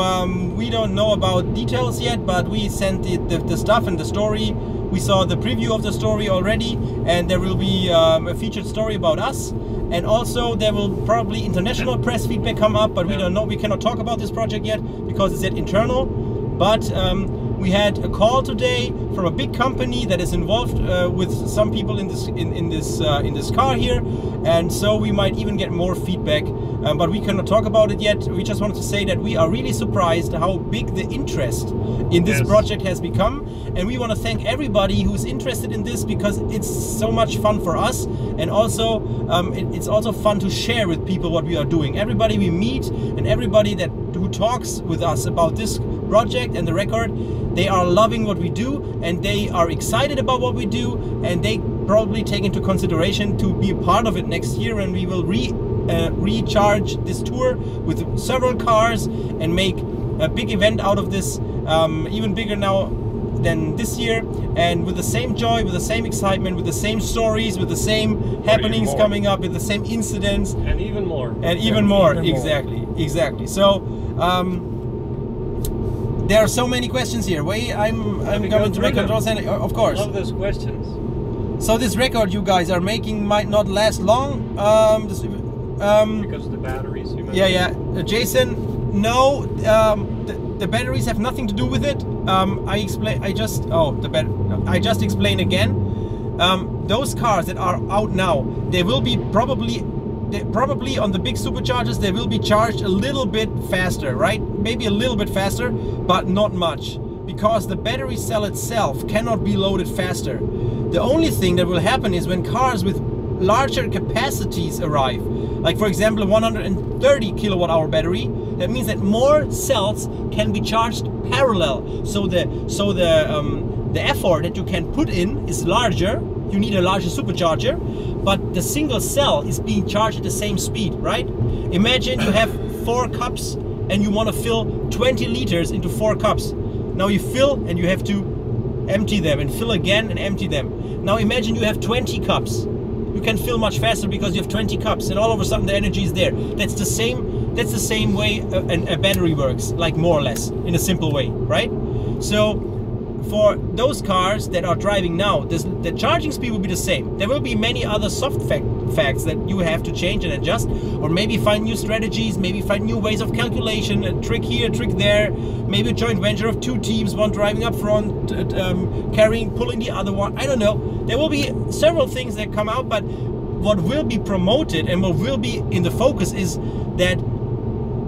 we don't know about details yet, but we sent the stuff and the story. We saw the preview of the story already, and there will be a featured story about us. And also there will probably international press feedback come up, but we don't know. We cannot talk about this project yet because it's yet internal. But we had a call today from a big company that is involved with some people in this car here, and so we might even get more feedback. But we cannot talk about it yet. We just wanted to say that we are really surprised how big the interest in this project has become, and we want to thank everybody who's interested in this because it's so much fun for us, and also it's also fun to share with people what we are doing. Everybody we meet and everybody who talks with us about this project and the record, they are loving what we do, and they are excited about what we do, and they probably take into consideration to be a part of it next year, and we will recharge this tour with several cars and make a big event out of this, even bigger now than this year, and with the same joy, with the same excitement, with the same stories, with the same happenings coming up, with the same incidents, and even more, exactly. So there are so many questions here. I'm going to make control center, of course. I love those questions. So this record you guys are making might not last long. Because of the batteries. You mentioned. Yeah. Jason, no, the batteries have nothing to do with it. I just explain again. Those cars that are out now, they will be probably on the big superchargers, they will be charged a little bit faster, right? Maybe a little bit faster, but not much, because the battery cell itself cannot be loaded faster. The only thing that will happen is when cars with larger capacities arrive, like for example a 130 kilowatt hour battery, that means that more cells can be charged parallel. So the effort that you can put in is larger. You need a larger supercharger, but the single cell is being charged at the same speed, right? Imagine you have 4 cups and you want to fill 20 liters into 4 cups. Now you fill and you have to empty them and fill again and empty them. Now imagine you have 20 cups. You can fill much faster because you have 20 cups, and all of a sudden the energy is there. That's the same way a battery works, like more or less, in a simple way, right? So for those cars that are driving now, the charging speed will be the same. There will be many other soft facts that you have to change and adjust, or maybe find new strategies, maybe find new ways of calculation, a trick here, a trick there, maybe a joint venture of 2 teams, one driving up front, pulling the other one. I don't know. There will be several things that come out, but what will be promoted and what will be in the focus is that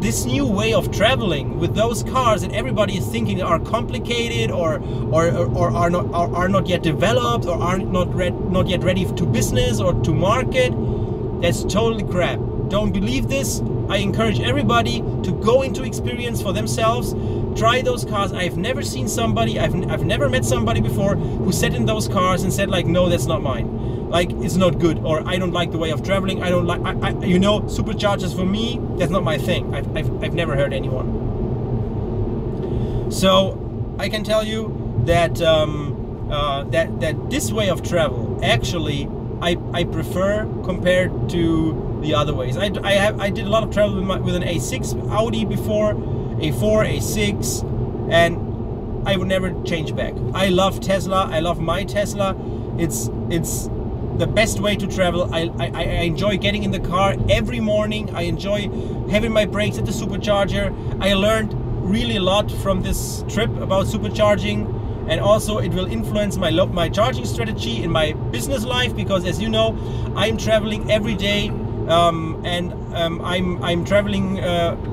this new way of traveling with those cars that everybody is thinking are complicated or are not yet developed or are not yet ready to business or to market, that's totally crap. Don't believe this. I encourage everybody to go into experience for themselves. Try those cars. I've never seen somebody, I've never met somebody before who sat in those cars and said like, no, that's not mine. Like, it's not good, or I don't like the way of traveling. I don't like, you know, superchargers for me, that's not my thing. I've never heard anyone. So I can tell you that that this way of travel actually I prefer compared to the other ways. I did a lot of travel with an A6 Audi before, A4, A6, and I would never change back. I love Tesla. I love my Tesla. It's the best way to travel. I enjoy getting in the car every morning. I enjoy having my brakes at the supercharger. I learned really a lot from this trip about supercharging, and also it will influence my charging strategy in my business life, because as you know, I'm traveling every day, and I'm traveling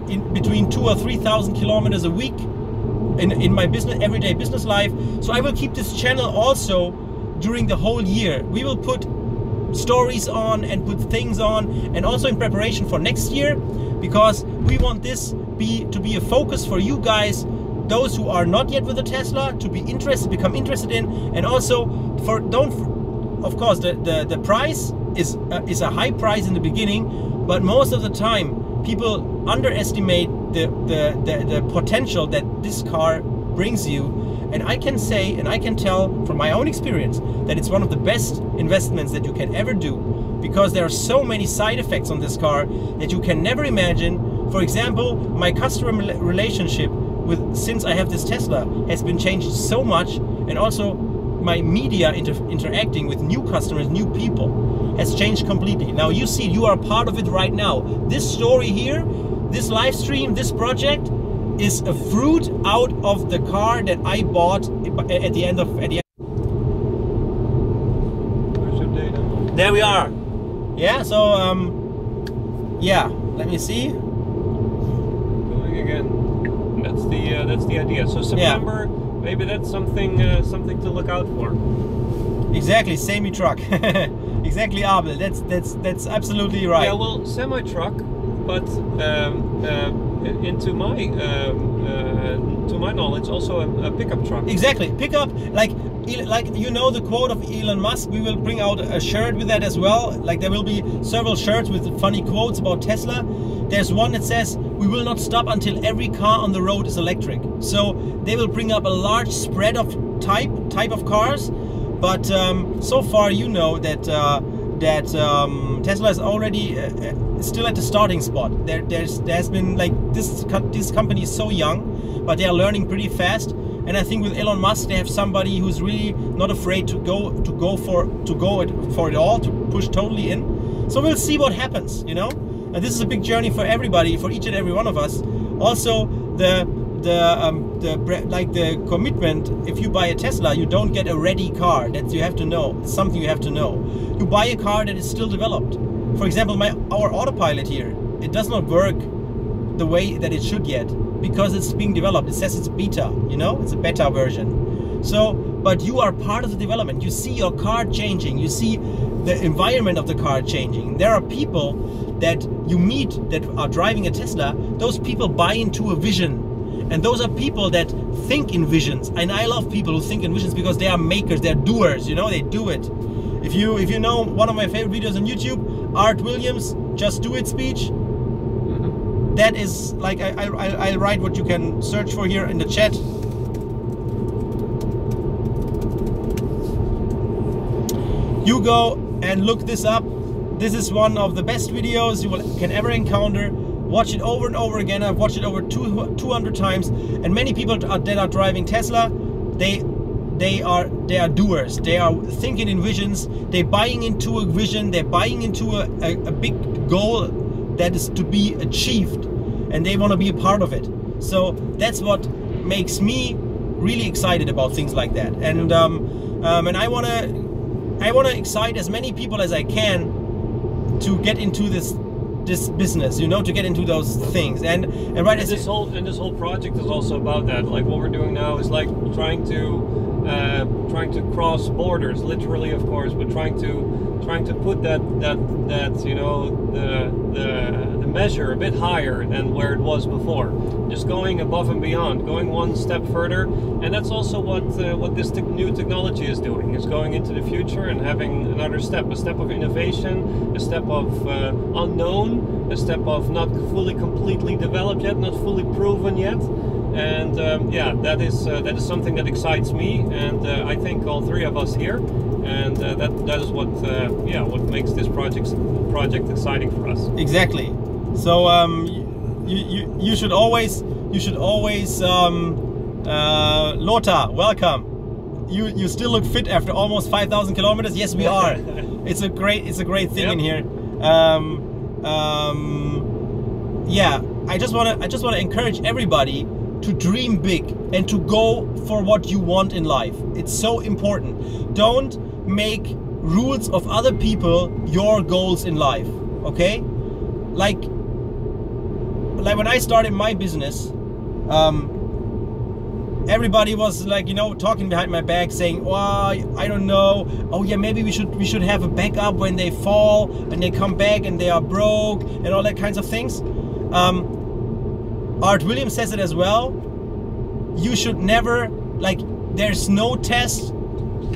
in between 2,000 or 3,000 kilometers a week in my everyday business life. So I will keep this channel also during the whole year. We will put stories on and put things on, and also in preparation for next year, because we want this to be a focus for you guys, those who are not yet with a Tesla, to be interested, become interested in, and also of course the price is a high price in the beginning, but most of the time people underestimate the potential that this car brings you. And I can say, and I can tell from my own experience, that it's one of the best investments that you can ever do, because there are so many side effects on this car that you can never imagine. For example, my customer relationship since I have this Tesla has been changed so much, and also my media interacting with new customers, new people, has changed completely. Now you see, you are part of it right now. This story here, this live stream, this project is a fruit out of the car that I bought at the end. Where's your data? There we are. Yeah, so yeah, let me see. Going again. That's the idea. So September, yeah. Maybe that's something to look out for. Exactly, semi-truck. Exactly, Abel. That's absolutely right. Yeah, well, semi-truck, but to my knowledge, also a pickup truck. Exactly, pickup, like you know the quote of Elon Musk. We will bring out a shirt with that as well. Like there will be several shirts with funny quotes about Tesla. There's one that says, "We will not stop until every car on the road is electric." So they will bring up a large spread of type of cars, but so far you know that Tesla is already still at the starting spot. There's been like this company is so young, but they are learning pretty fast. And I think with Elon Musk, they have somebody who's really not afraid to go for it all, to push totally in. So we'll see what happens, you know. And this is a big journey for everybody, for each and every one of us. Also, the commitment. If you buy a Tesla, you don't get a ready car. That you have to know. It's something you have to know. You buy a car that is still developed. For example, our autopilot here, it does not work the way that it should yet, because it's being developed. It says it's beta, you know, it's a beta version. So, but you are part of the development. You see your car changing. You see the environment of the car changing. There are people that you meet that are driving a Tesla. Those people buy into a vision. And those are people that think in visions. And I love people who think in visions, because they are makers, they're doers, you know, they do it. If you know one of my favorite videos on YouTube, Art Williams' Just Do It speech, that is like, I'll write what you can search for here in the chat. You go and look this up. This is one of the best videos you can ever encounter. Watch it over and over again. I've watched it over 200 times. And many people that are driving Tesla, they they are doers. They are thinking in visions. They're buying into a vision. They're buying into a big goal that is to be achieved, and they want to be a part of it. So that's what makes me really excited about things like that. And and I want to excite as many people as I can to get into this business, you know, to get into those things. And right, this whole project is also about that. Like what we're doing now is like trying to cross borders, literally, of course, but trying to put that you know, the measure a bit higher than where it was before. Just going above and beyond, going one step further, and that's also what this new technology is doing. Is going into the future and having another step, a step of innovation, a step of unknown, a step of not fully completely developed yet, not fully proven yet. And yeah, that is something that excites me, and I think all three of us here, and that is what yeah, what makes this project exciting for us. Exactly. So you should always Lothar, welcome. You still look fit after almost 5,000 kilometers. Yes, we are. It's a great thing. Yep. In here. Yeah, I just want to encourage everybody to dream big and to go for what you want in life. It's so important. Don't make rules of other people your goals in life, okay? Like when I started my business, everybody was like, you know, talking behind my back saying, "Oh, I don't know. Oh yeah, maybe we should have a backup when they fall and they come back and they are broke and all that kinds of things." Art Williams says it as well. You should never, like, there's no test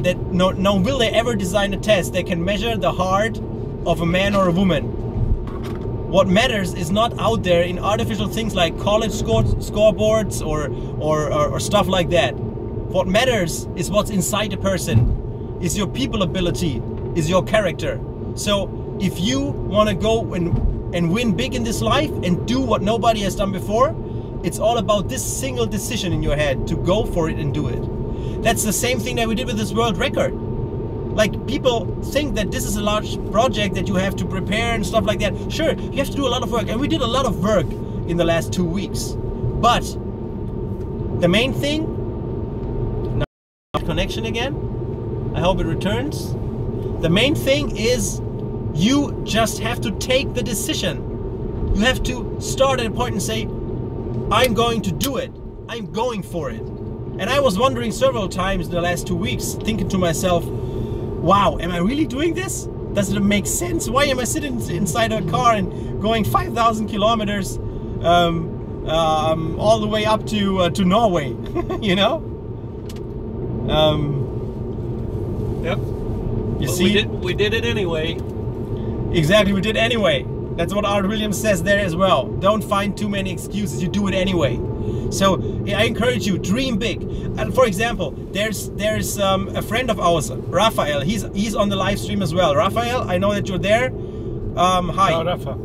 that no will they ever design a test that can measure the heart of a man or a woman. What matters is not out there in artificial things like college scoreboards or stuff like that. What matters is what's inside a person, is your people ability, is your character. So if you want to go and win big in this life and do what nobody has done before, it's all about this single decision in your head to go for it and do it. That's the same thing that we did with this world record. Like, people think that this is a large project that you have to prepare and stuff like that. Sure, you have to do a lot of work, and we did a lot of work in the last 2 weeks. But the main thing, now connection again, I hope it returns. The main thing is you just have to take the decision. You have to start at a point and say, I'm going to do it. I'm going for it. And I was wondering several times in the last 2 weeks, thinking to myself, wow, am I really doing this? Does it make sense? Why am I sitting inside a car and going 5,000 kilometers all the way up to Norway? You know? Yep. You see? We did it anyway. Exactly, we did anyway. That's what Art Williams says there as well. Don't find too many excuses. You do it anyway. So I encourage you, dream big. And for example, there's a friend of ours, Raphael. He's on the live stream as well. Raphael, I know that you're there. Hi. Ciao, Rafa.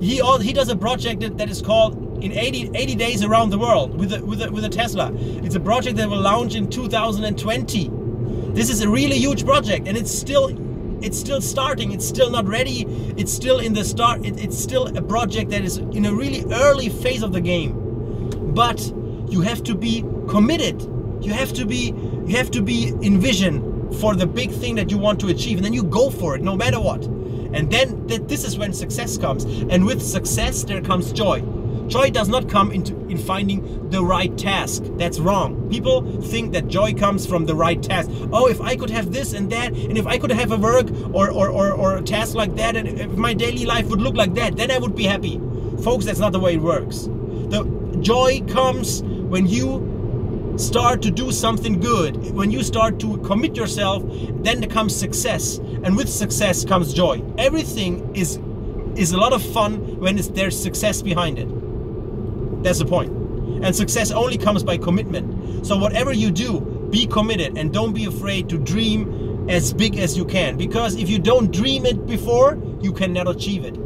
He does a project that is called in 80 days around the world with a Tesla. It's a project that will launch in 2020. This is a really huge project, and it's still starting. It's still not ready. It's still in the start. It's still a project that is in a really early phase of the game. But you have to be committed. You have to be in vision for the big thing that you want to achieve, and then you go for it no matter what. And then this is when success comes. And with success there comes joy. Joy does not come in finding the right task. That's wrong. People think that joy comes from the right task. Oh, if I could have this and that, and if I could have a work or a task like that, and if my daily life would look like that, then I would be happy. Folks, that's not the way it works. The joy comes when you start to do something good. When you start to commit yourself, then there comes success. And with success comes joy. Everything is a lot of fun when there's success behind it. That's the point. And success only comes by commitment. So whatever you do, be committed and don't be afraid to dream as big as you can. Because if you don't dream it before, you cannot achieve it.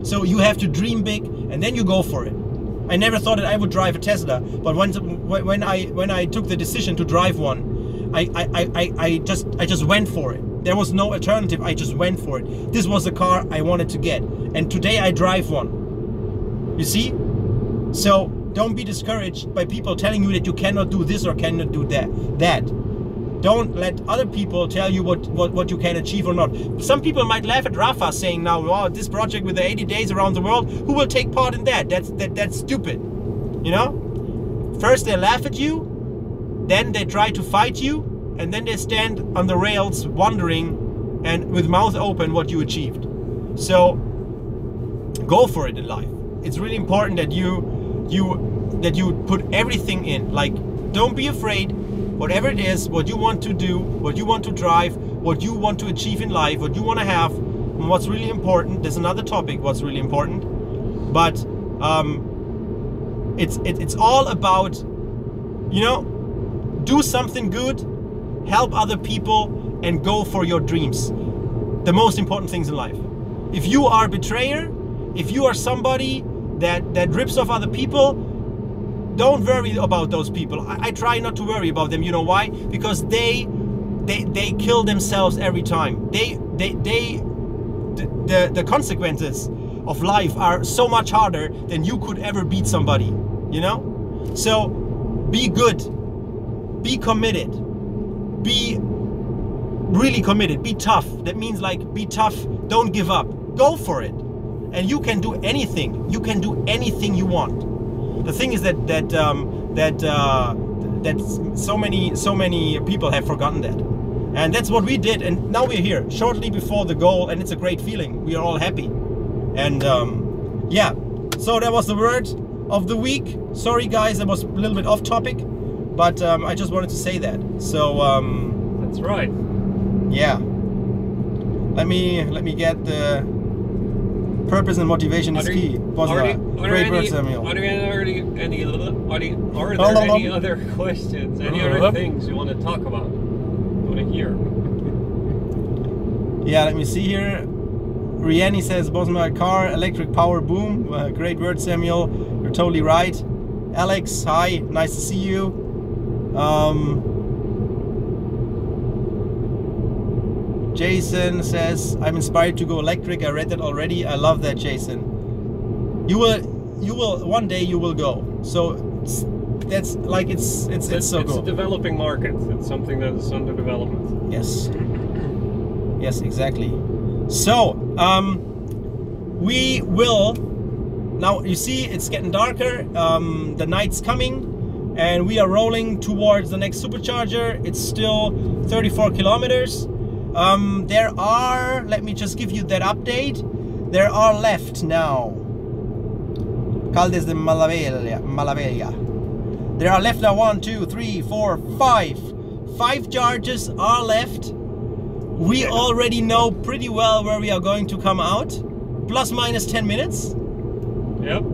So you have to dream big and then you go for it. I never thought that I would drive a Tesla, but when I took the decision to drive one, I just went for it. There was no alternative. I just went for it. This was the car I wanted to get, and today I drive one. You see? So don't be discouraged by people telling you that you cannot do this or cannot do that. Don't let other people tell you what you can achieve or not. Some people might laugh at Rafa saying now, wow, this project with the 80 days around the world, who will take part in that? That's stupid. You know? First they laugh at you, then they try to fight you, and then they stand on the rails wondering and with mouth open what you achieved. So go for it in life. It's really important that you put everything in. Like, don't be afraid. Whatever it is, what you want to do, what you want to drive, what you want to achieve in life, what you want to have, and what's really important. There's another topic, what's really important. But it's all about, you know, do something good, help other people, and go for your dreams. The most important things in life. If you are a betrayer, if you are somebody that rips off other people, don't worry about those people. I try not to worry about them. You know why? Because they kill themselves every time. The consequences of life are so much harder than you could ever beat somebody. You know? So be good. Be committed. Be really committed. Be tough. That means, like, be tough. Don't give up. Go for it. And you can do anything. You can do anything you want. The thing is that so many people have forgotten that, and that's what we did. And now we're here, shortly before the goal, and it's a great feeling. We are all happy, and yeah. So that was the word of the week. Sorry guys, I was a little bit off topic, but I just wanted to say that. So that's right. Yeah. Let me get the. Purpose and motivation is key. Great word, Samuel. Are there any other questions? Any other things you want to talk about? You want to hear? Yeah, let me see here. Riani says, Bosma car, electric power, boom. Great word, Samuel. You're totally right. Alex, hi. Nice to see you. Jason says, I'm inspired to go electric. I read that already. I love that, Jason. You will one day you will go. So that's like it's so good. It's a developing market. It's something that is under development. Yes. Yes, exactly. So we will now, you see it's getting darker, the night's coming, and we are rolling towards the next supercharger. It's still 34 kilometers. There are, let me just give you that update. There are left now, Caldes de Malavella. There are left now 1, 2, 3, 4, 5. 5 charges are left. We already know pretty well where we are going to come out. Plus minus 10 minutes. Yep.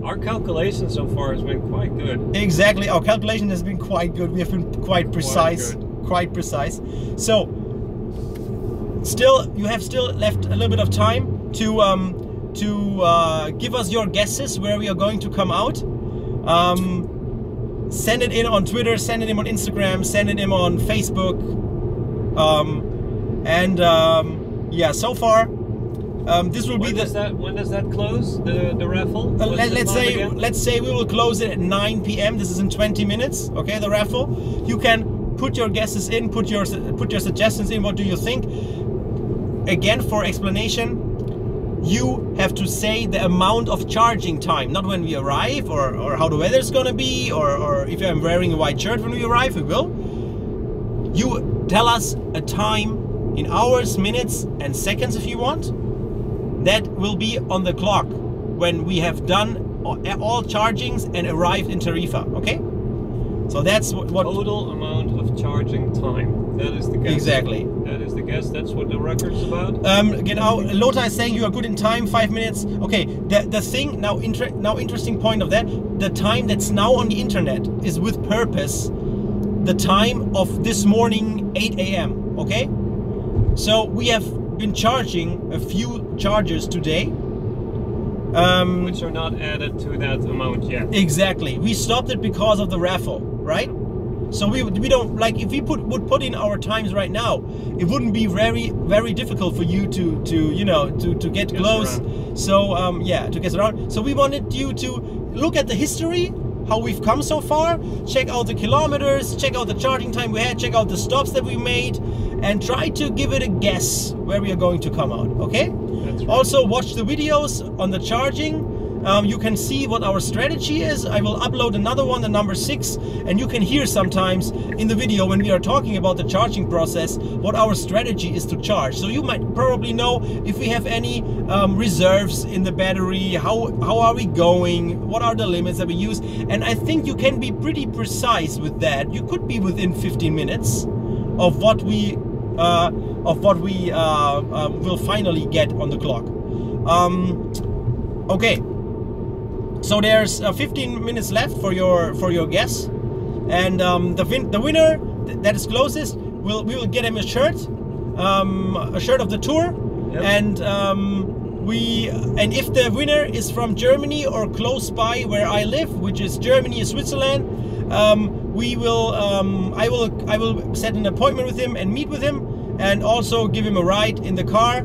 Our calculation so far has been quite good. Exactly, our calculation has been quite good. We have been quite precise. Quite precise. So you have still left a little bit of time to give us your guesses where we are going to come out. Send it in on Twitter, send it in on Instagram, send it in on Facebook, yeah, so far this will be when does that close, the raffle? Let's say we will close it at 9 p.m. This is in 20 minutes. Okay, the raffle. You can put your guesses in, put your suggestions in. What do you think? Again, for explanation, you have to say the amount of charging time, not when we arrive, or how the weather's gonna be, or if I'm wearing a white shirt when we arrive. We will. You tell us a time in hours, minutes, and seconds if you want. That will be on the clock when we have done all chargings and arrived in Tarifa. Okay. So that's what total amount of charging time. That is the guess. Exactly. That is the guess. That's what the record's about. Genau. Lothar is saying you are good in time. 5 minutes. Okay. The thing now. Interesting point of that. The time that's now on the internet is with purpose. The time of this morning, 8 a.m. Okay. So we have been charging a few chargers today. which are not added to that amount yet. Exactly. We stopped it because of the raffle, right? So we don't, like, if we would put in our times right now, it wouldn't be very difficult for you to get close. So yeah, to get around. So we wanted you to look at the history, how we've come so far, check out the kilometers, check out the charging time we had, check out the stops that we made, and try to give it a guess where we are going to come out. Okay? That's right. Also watch the videos on the charging. You can see what our strategy is. I will upload another one, the number 6, and you can hear sometimes in the video when we are talking about the charging process what our strategy is to charge. So you might probably know if we have any reserves in the battery, how are we going, what are the limits that we use, and I think you can be pretty precise with that. You could be within 15 minutes of what we will finally get on the clock. Okay. So there's 15 minutes left for your guess, and the winner that is closest we will get him a shirt of the tour. Yep. And if the winner is from Germany or close by where I live, which is Germany or Switzerland, we will I will set an appointment with him and meet with him, and also give him a ride in the car.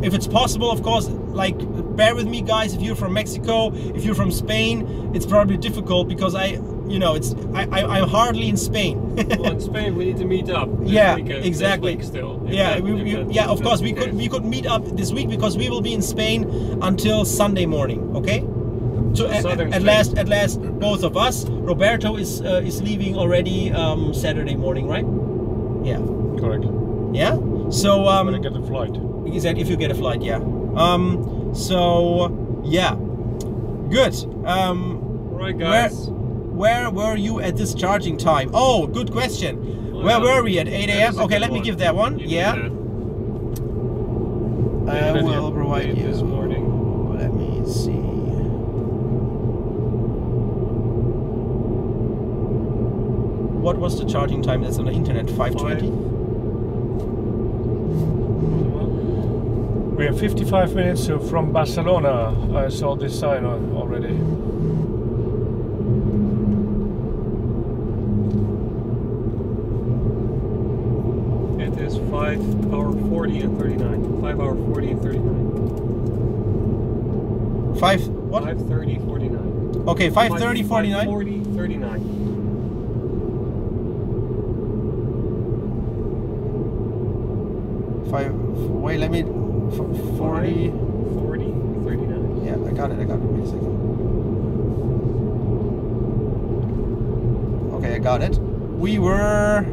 If it's possible, of course. Like, bear with me, guys. If you're from Mexico, if you're from Spain, it's probably difficult because I'm hardly in Spain. Well, in Spain, we need to meet up. Yeah, exactly. Still, yeah, of course, we could meet up this week because we will be in Spain until Sunday morning. Okay. So at last, both of us. Roberto is leaving already Saturday morning, right? Yeah. Correct. Yeah. So when I get a flight. Exactly. If you get a flight, yeah. So yeah, good. Right, guys. Where were you at this charging time? Oh, good question. Where were we at 8 a.m.? Okay, let me give that one. Yeah. I will provide you. This morning. Let me see. What was the charging time that's on the internet? 5:20. We have 55 minutes from Barcelona. I saw this sign already. It is 5:40 and 39. 5:40 and 39. 5:30, 49. Okay, 5:30, 49. 5:40, 39. Wait, let me. 40, 39. Yeah, I got it. Wait a second. Okay, I got it. We were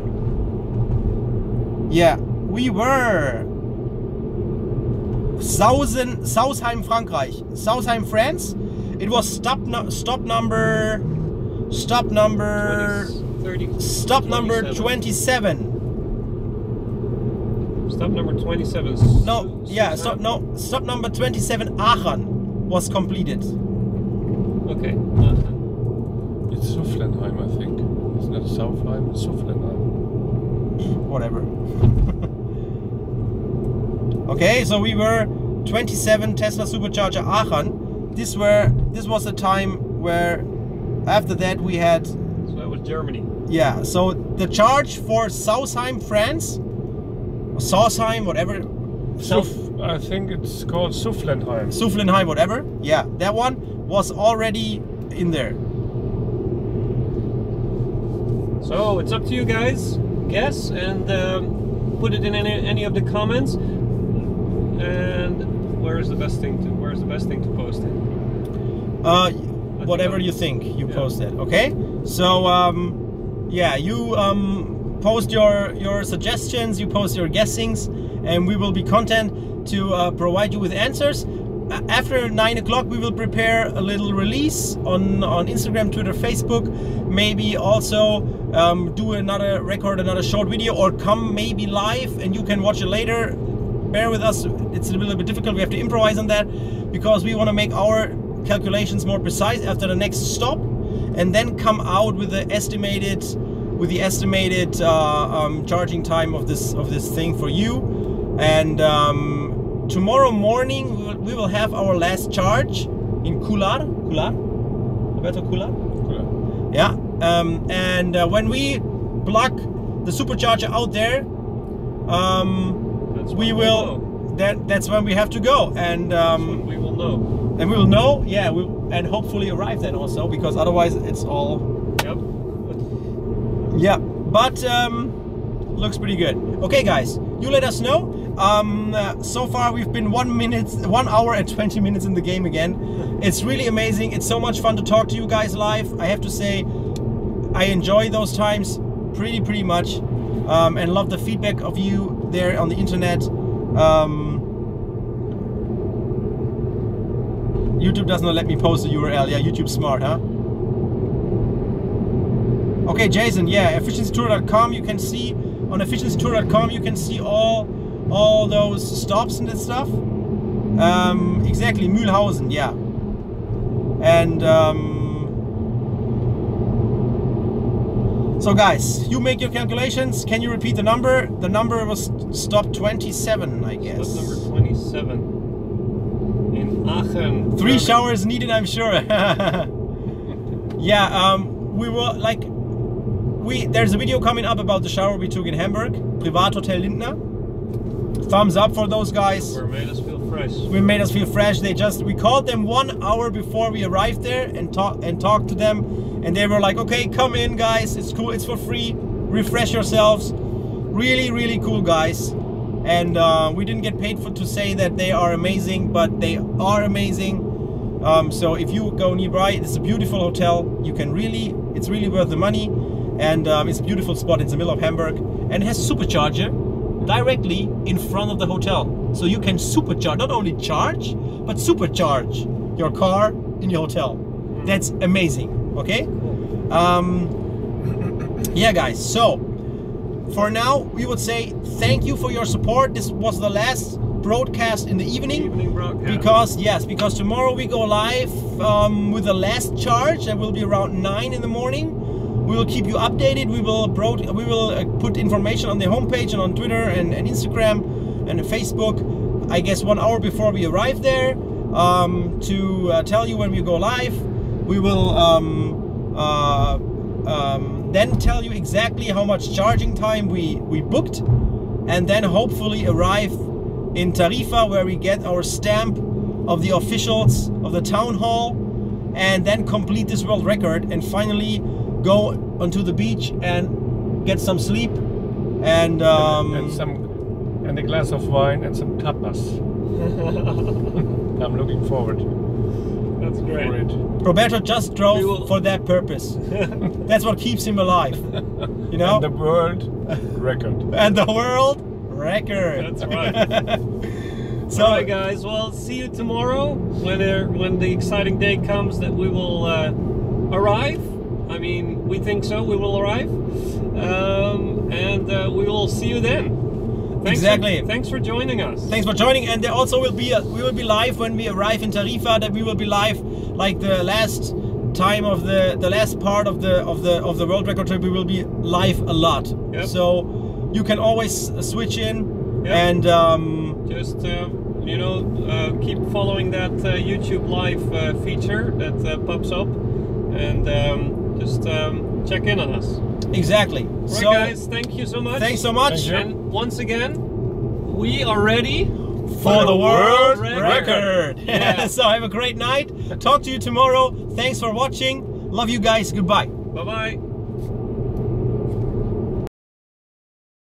Sausheim, Frankreich. Sausheim, France. It was stop number 27. Stop number 27. Stop number 27. Stop number 27. Aachen was completed. Okay. It's Sufflenheim, I think. It's not Saufheim, it's Sufflenheim. Whatever. Okay, so we were 27 Tesla Supercharger Aachen. This was the time where after that we had. So that was Germany. Yeah. So the charge for Sausheim, France. Sausheim, whatever. I think it's called Sufflenheim. Sufflenheim, whatever. Yeah, that one was already in there. So it's up to you guys. Guess and put it in any of the comments. And where's the best thing to post it? Whatever you think, you post it. Okay. So yeah, you post your suggestions, you post your guessings, and we will be content to provide you with answers. After 9 o'clock, we will prepare a little release on Instagram, Twitter, Facebook. Maybe also record another short video, or come maybe live and you can watch it later. Bear with us, it's a little bit difficult. We have to improvise on that because we want to make our calculations more precise after the next stop, and then come out with the estimated charging time of this thing for you. And tomorrow morning we will have our last charge in Kular. Roberto, Kular? Yeah. And when we plug the supercharger out there, we will. That's when we have to go, and we will know. And we will know, yeah, and hopefully arrive then also, because otherwise it's all. Yep. Yeah, but looks pretty good. Okay, guys, you let us know. So far we've been 1 hour and 20 minutes in the game again. It's really amazing. It's so much fun to talk to you guys live. I have to say, I enjoy those times pretty much, and love the feedback of you there on the internet. YouTube does not let me post the URL. Yeah, YouTube's smart, huh? Okay, Jason, yeah, efficiencytour.com, you can see, on efficiencytour.com you can see all those stops and that stuff. Exactly, Mühlhausen, yeah. And so guys, you make your calculations. Can you repeat the number? The number was stop 27, I guess. Stop number 27 in Aachen. 3 showers needed, I'm sure. Yeah, we were like, there's a video coming up about the shower we took in Hamburg, Privathotel Lindner. Thumbs up for those guys. We made us feel fresh. We made us feel fresh. We called them 1 hour before we arrived there and talked to them, and they were like, okay, come in guys, it's cool, it's for free, refresh yourselves. Really cool guys. And we didn't get paid to say that they are amazing, but they are amazing. So if you go nearby, it's a beautiful hotel. It's really worth the money, and it's a beautiful spot in the middle of Hamburg, and it has supercharger directly in front of the hotel, so you can supercharge, not only charge, but supercharge your car in your hotel. That's amazing. Okay. Yeah, guys. So for now, we would say thank you for your support. This was the last broadcast in the evening broadcast. Because tomorrow we go live with the last charge, and will be around 9 in the morning. We will keep you updated. We will put information on the homepage and on Twitter and Instagram and Facebook, I guess 1 hour before we arrive there, to tell you when we go live. We will then tell you exactly how much charging time we booked, and then hopefully arrive in Tarifa, where we get our stamp of the officials of the town hall, and then complete this world record, and finally go onto the beach and get some sleep, and a glass of wine and some tapas. I'm looking forward. That's great. For it. Roberto just drove for that purpose. That's what keeps him alive, you know. And the world record. And the world record. That's right. So, alright, guys. Well, see you tomorrow when the exciting day comes that we will arrive. I mean, we think so. We will arrive, and we will see you then. Thanks for joining us. Thanks for joining, and there also will be we will be live when we arrive in Tarifa. That we will be live like the last time of the last part of the world record trip. We will be live a lot. Yep. So you can always switch in. Yep. And just you know, keep following that YouTube live feature that pops up, and just check in on us. Exactly. Right, so guys, thank you so much. Thanks so much. And once again, we are ready for the world record. Yeah. So have a great night. Talk to you tomorrow. Thanks for watching. Love you guys. Goodbye. Bye-bye.